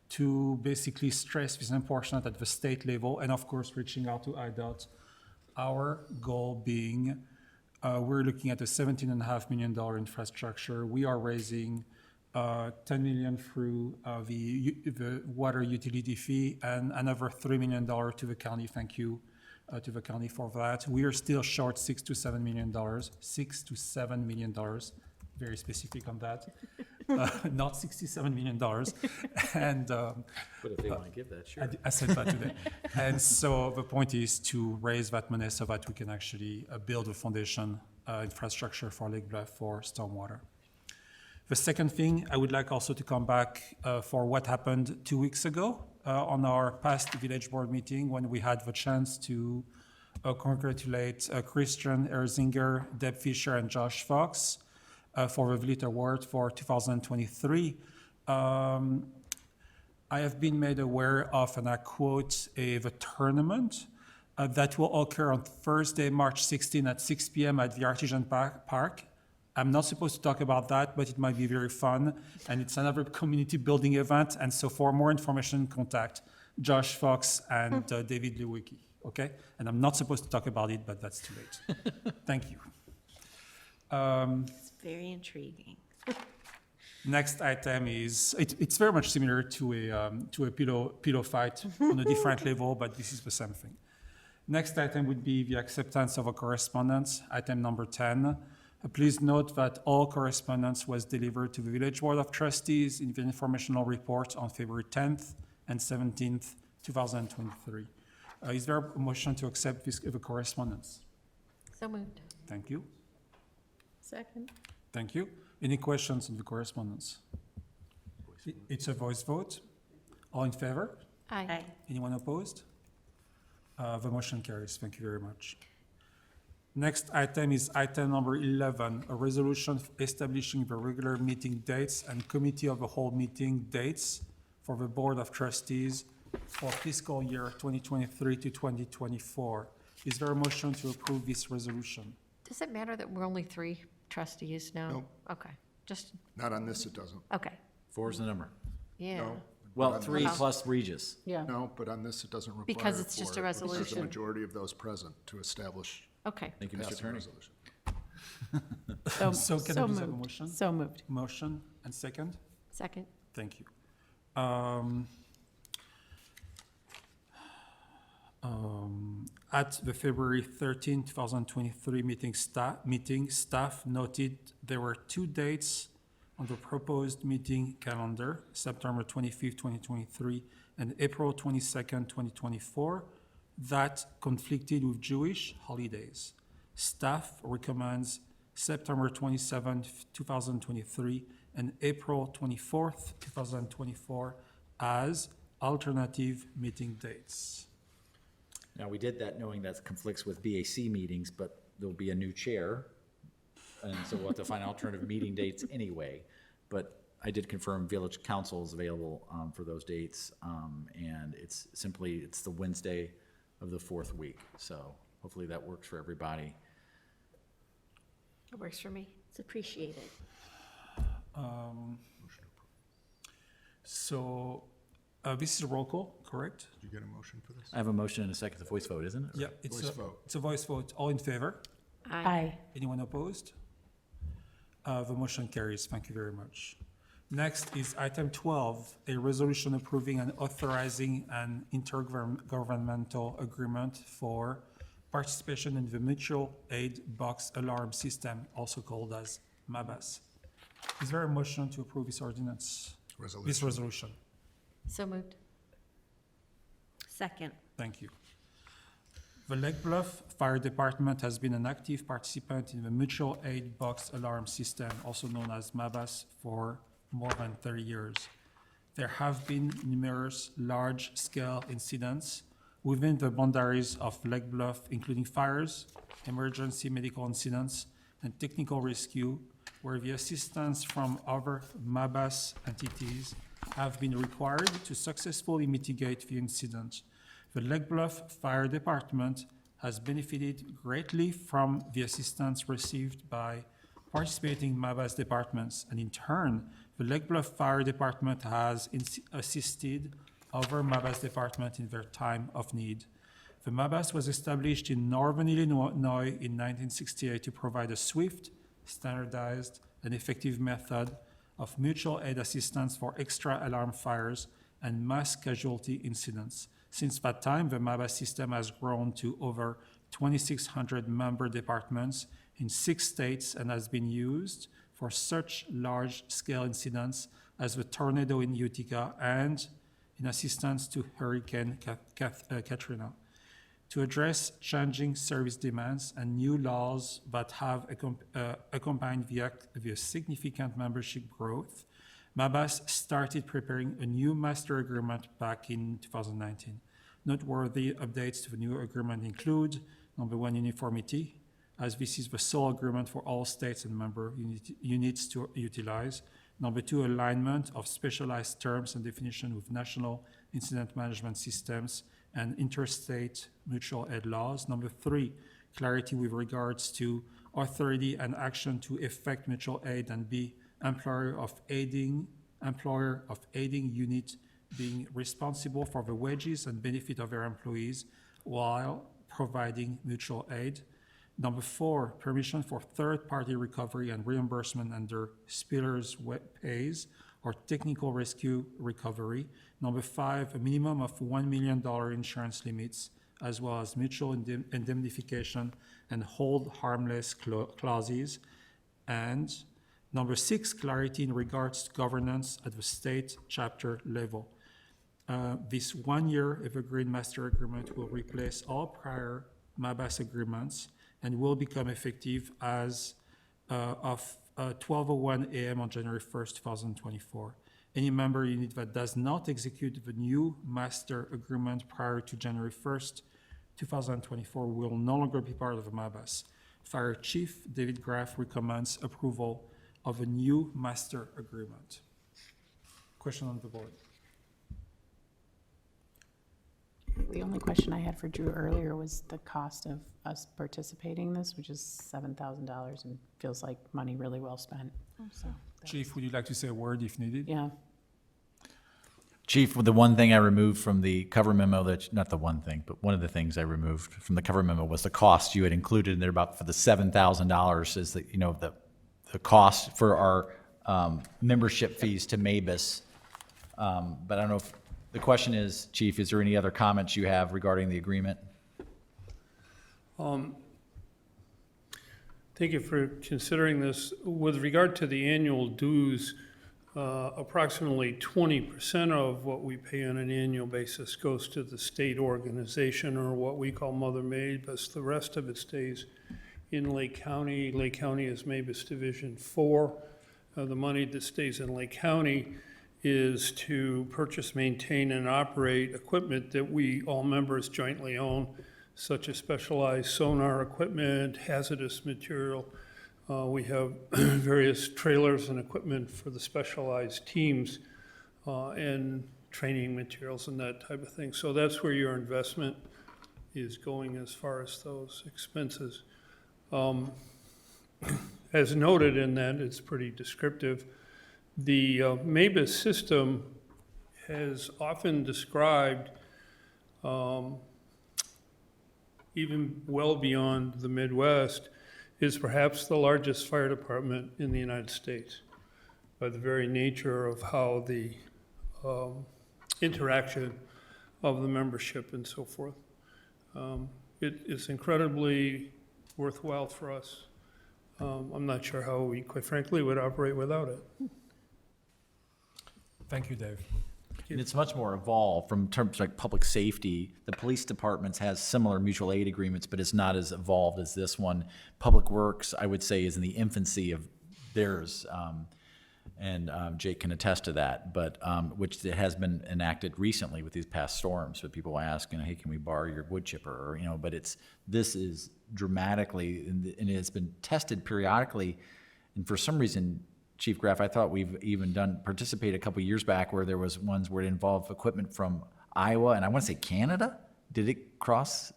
to basically stress this importance at the state level, and of course reaching out to IDOT. Our goal being, we're looking at a $17.5 million infrastructure. We are raising $10 million through the water utility fee and another $3 million to the county. Thank you to the county for that. We are still short $6 to $7 million. $6 to $7 million. Very specific on that. Not $67 million. And But if they want to give that, sure. I said that today. And so the point is to raise that money so that we can actually build a foundation infrastructure for Lake Bluff for stormwater. The second thing, I would like also to come back for what happened 2 weeks ago on our past village board meeting when we had the chance to congratulate Christian Erzinger, Deb Fisher, and Josh Fox for the Vliet Award for 2023. I have been made aware of, and I quote, the tournament that will occur on Thursday, March 16 at 6 p.m. at the Artisan Park. I'm not supposed to talk about that, but it might be very fun, and it's another community building event, and so for more information, contact Josh Fox and David Lewicki, okay? And I'm not supposed to talk about it, but that's too late. Thank you. It's very intriguing. Next item is, it's very much similar to a pillow fight on a different level, but this is the same thing. Next item would be the acceptance of a correspondence, item number 10. Please note that all correspondence was delivered to the Village Board of Trustees in the informational report on February 10th and 17th, 2023. Is there a motion to accept the correspondence? So moved. Thank you. Second. Thank you. Any questions on the correspondence? It's a voice vote. All in favor? Aye. Anyone opposed? The motion carries. Thank you very much. Next item is item number 11, a resolution establishing the regular meeting dates and committee of the whole meeting dates for the Board of Trustees for fiscal year 2023 to 2024. Is there a motion to approve this resolution? Does it matter that we're only 3 trustees now? Nope. Okay, just, Not on this, it doesn't. okay, 4 is the number. yeah. No. Well, But on 3 this- plus Regis. Yeah. No, but on this, it doesn't require. Because it's just a for- There's resolution. a majority of those present to establish, Okay, Thank you, pass Mr. the Attorney. resolution. So can I please have a moved. motion? So moved. Motion and second? second. Thank you. At the February 13, 2023 meeting, staff noted there were 2 dates on the proposed meeting calendar, September 25th, 2023, and April 22nd, 2024, that conflicted with Jewish holidays. Staff recommends September 27th, 2023, and April 24th, 2024 as alternative meeting dates. Now, we did that knowing that conflicts with BAC meetings, but there'll be a new chair. And so we'll have to find alternative meeting dates anyway. But I did confirm Village Council is available for those dates. And it's the Wednesday of the 4th week. So hopefully that works for everybody. It works for me. It's appreciated. So this is a roll call, correct? Did you get a motion for this? I have a motion and a second, the voice vote, isn't it? Yeah, it's Voice a, vote. it's a voice vote. All in favor? Aye. Anyone opposed? The motion carries. Thank you very much. Next is item 12, a resolution approving and authorizing an intergovernmental agreement for participation in the Mutual Aid Box Alarm System, also called as MABAS. Is there a motion to approve this ordinance? This resolution. So moved. Second. Thank you. The Lake Bluff Fire Department has been an active participant in the mutual aid box alarm system, also known as MABAS, for more than 30 years. There have been numerous large-scale incidents within the boundaries of Lake Bluff, including fires, emergency medical incidents, and technical rescue, where the assistance from other MABAS entities have been required to successfully mitigate the incident. The Lake Bluff Fire Department has benefited greatly from the assistance received by participating MABAS departments, and in turn, the Lake Bluff Fire Department has assisted other MABAS departments in their time of need. The MABAS was established in Northern Illinois in 1968 to provide a swift, standardized, and effective method of mutual aid assistance for extra alarm fires and mass casualty incidents. Since that time, the MABAS system has grown to over 2,600 member departments in 6 states and has been used for such large-scale incidents as the tornado in Utica and in assistance to Hurricane Katrina. To address changing service demands and new laws that have accompanied the significant membership growth, MABAS started preparing a new master agreement back in 2019. Noteworthy updates to the new agreement include, number 1, uniformity, as this is the sole agreement for all states and member units to utilize. Number 2, alignment of specialized terms and definition with national incident management systems and interstate mutual aid laws. Number 3, clarity with regards to authority and action to effect mutual aid and be employer of aiding unit being responsible for the wages and benefit of their employees while providing mutual aid. Number 4, permission for third-party recovery and reimbursement under spillers pays or technical rescue recovery. Number 5, a minimum of $1 million insurance limits, as well as mutual indemnification and hold harmless clauses. And number 6, clarity in regards to governance at the state chapter level. This 1-year evergreen master agreement will replace all prior MABAS agreements and will become effective as of 12:01 a.m. on January 1st, 2024. Any member unit that does not execute the new master agreement prior to January 1st, 2024 will no longer be part of the MABAS. Fire Chief David Graff recommends approval of a new master agreement. Question on the board? The only question I had for Drew earlier was the cost of us participating in this, which is $7,000 and feels like money really well spent. So, Chief, would you like to say a word if needed? yeah. Chief, the one thing I removed from the cover memo, not the one thing, but one of the things I removed from the cover memo was the cost you had included in there about for the $7,000 is that, the cost for our membership fees to MABAS. But I don't know if, the question is, Chief, is there any other comments you have regarding the agreement? Thank you for considering this. With regard to the annual dues, approximately 20% of what we pay on an annual basis goes to the state organization, or what we call Mother MABAS. The rest of it stays in Lake County. Lake County is MABAS Division 4. The money that stays in Lake County is to purchase, maintain, and operate equipment that we, all members, jointly own, such as specialized sonar equipment, hazardous material. We have various trailers and equipment for the specialized teams and training materials and that type of thing. So that's where your investment is going as far as those expenses. As noted in that, it's pretty descriptive. The MABAS system has often described, even well beyond the Midwest, is perhaps the largest fire department in the United States by the very nature of how the interaction of the membership and so forth. It's incredibly worthwhile for us. I'm not sure how we, quite frankly, would operate without it. Thank you, Dave. And it's much more evolved from terms like public safety. The police departments has similar mutual aid agreements, but it's not as evolved as this one. Public Works, I would say, is in the infancy of theirs, and Jake can attest to that, but, which has been enacted recently with these past storms. So people ask, hey, can we borrow your wood chipper, or, but this is dramatically, and it's been tested periodically. And for some reason, Chief Graff, I thought we've even participated a couple years back where there was ones where it involved equipment from Iowa, and I want to say Canada? Did it cross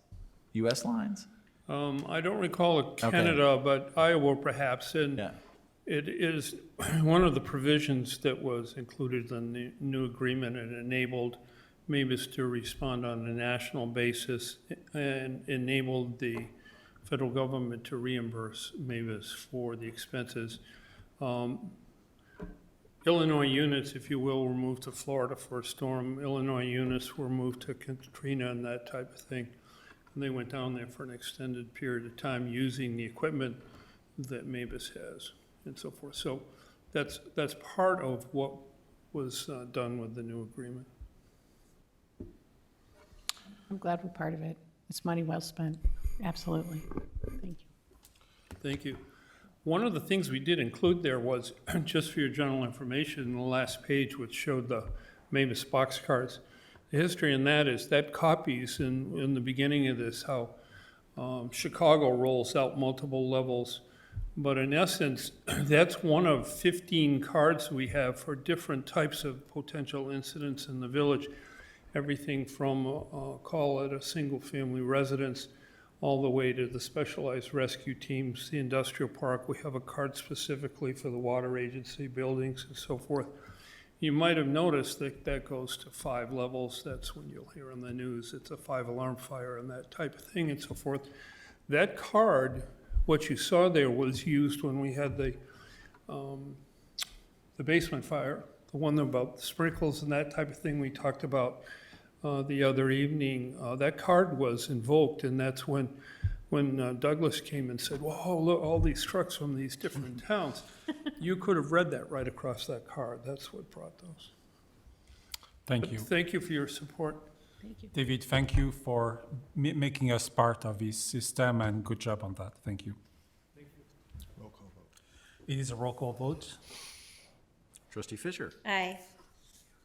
US lines? I don't recall Canada, but Iowa perhaps, and Yeah. it is one of the provisions that was included in the new agreement and enabled MABUS to respond on a national basis and enabled the federal government to reimburse MABUS for the expenses. Illinois units, if you will, were moved to Florida for a storm. Illinois units were moved to Katrina and that type of thing. And they went down there for an extended period of time using the equipment that MABUS has and so forth. So that's part of what was done with the new agreement. I'm glad we're part of it. It's money well spent. Absolutely. Thank you. Thank you. One of the things we did include there was, just for your general information, in the last page, which showed the MABUS boxcars. The history in that is that copies in the beginning of this how Chicago rolls out multiple levels. But in essence, that's one of 15 cards we have for different types of potential incidents in the village. Everything from, call it a single-family residence, all the way to the specialized rescue teams, the industrial park. We have a card specifically for the water agency buildings and so forth. You might have noticed that that goes to 5 levels. That's when you'll hear on the news, it's a 5-alarm fire and that type of thing and so forth. That card, what you saw there, was used when we had the basement fire, the one about the sprinkles and that type of thing we talked about the other evening. That card was invoked, and that's when Douglas came and said, "Whoa, look, all these trucks from these different towns." You could have read that right across that card. That's what brought those. Thank you. Thank you for your support. Thank you. David, thank you for making us part of this system, and good job on that. Thank you. Roll call vote. It is a roll call vote. Trustee Fisher, Aye.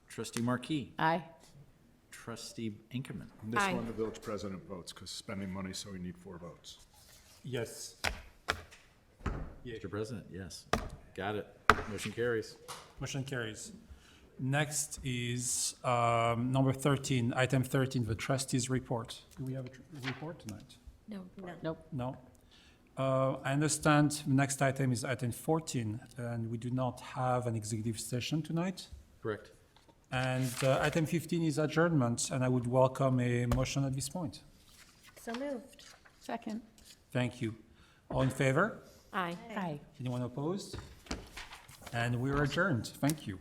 Trustee Marquis, Aye. Trustee Inkerman, And this Aye. one, the village president votes, because spending money, so we need 4 votes. Yes. Mr. President, yes. Got it. Motion carries. Motion carries. Next is number 13, item 13, the trustees' report. Do we have a report tonight? No. Nope. No. I understand the next item is item 14, and we do not have an executive session tonight. Correct. And item 15 is adjournment, and I would welcome a motion at this point. So moved. Second. Thank you. All in favor? Aye. Aye. Anyone opposed? And we're adjourned. Thank you.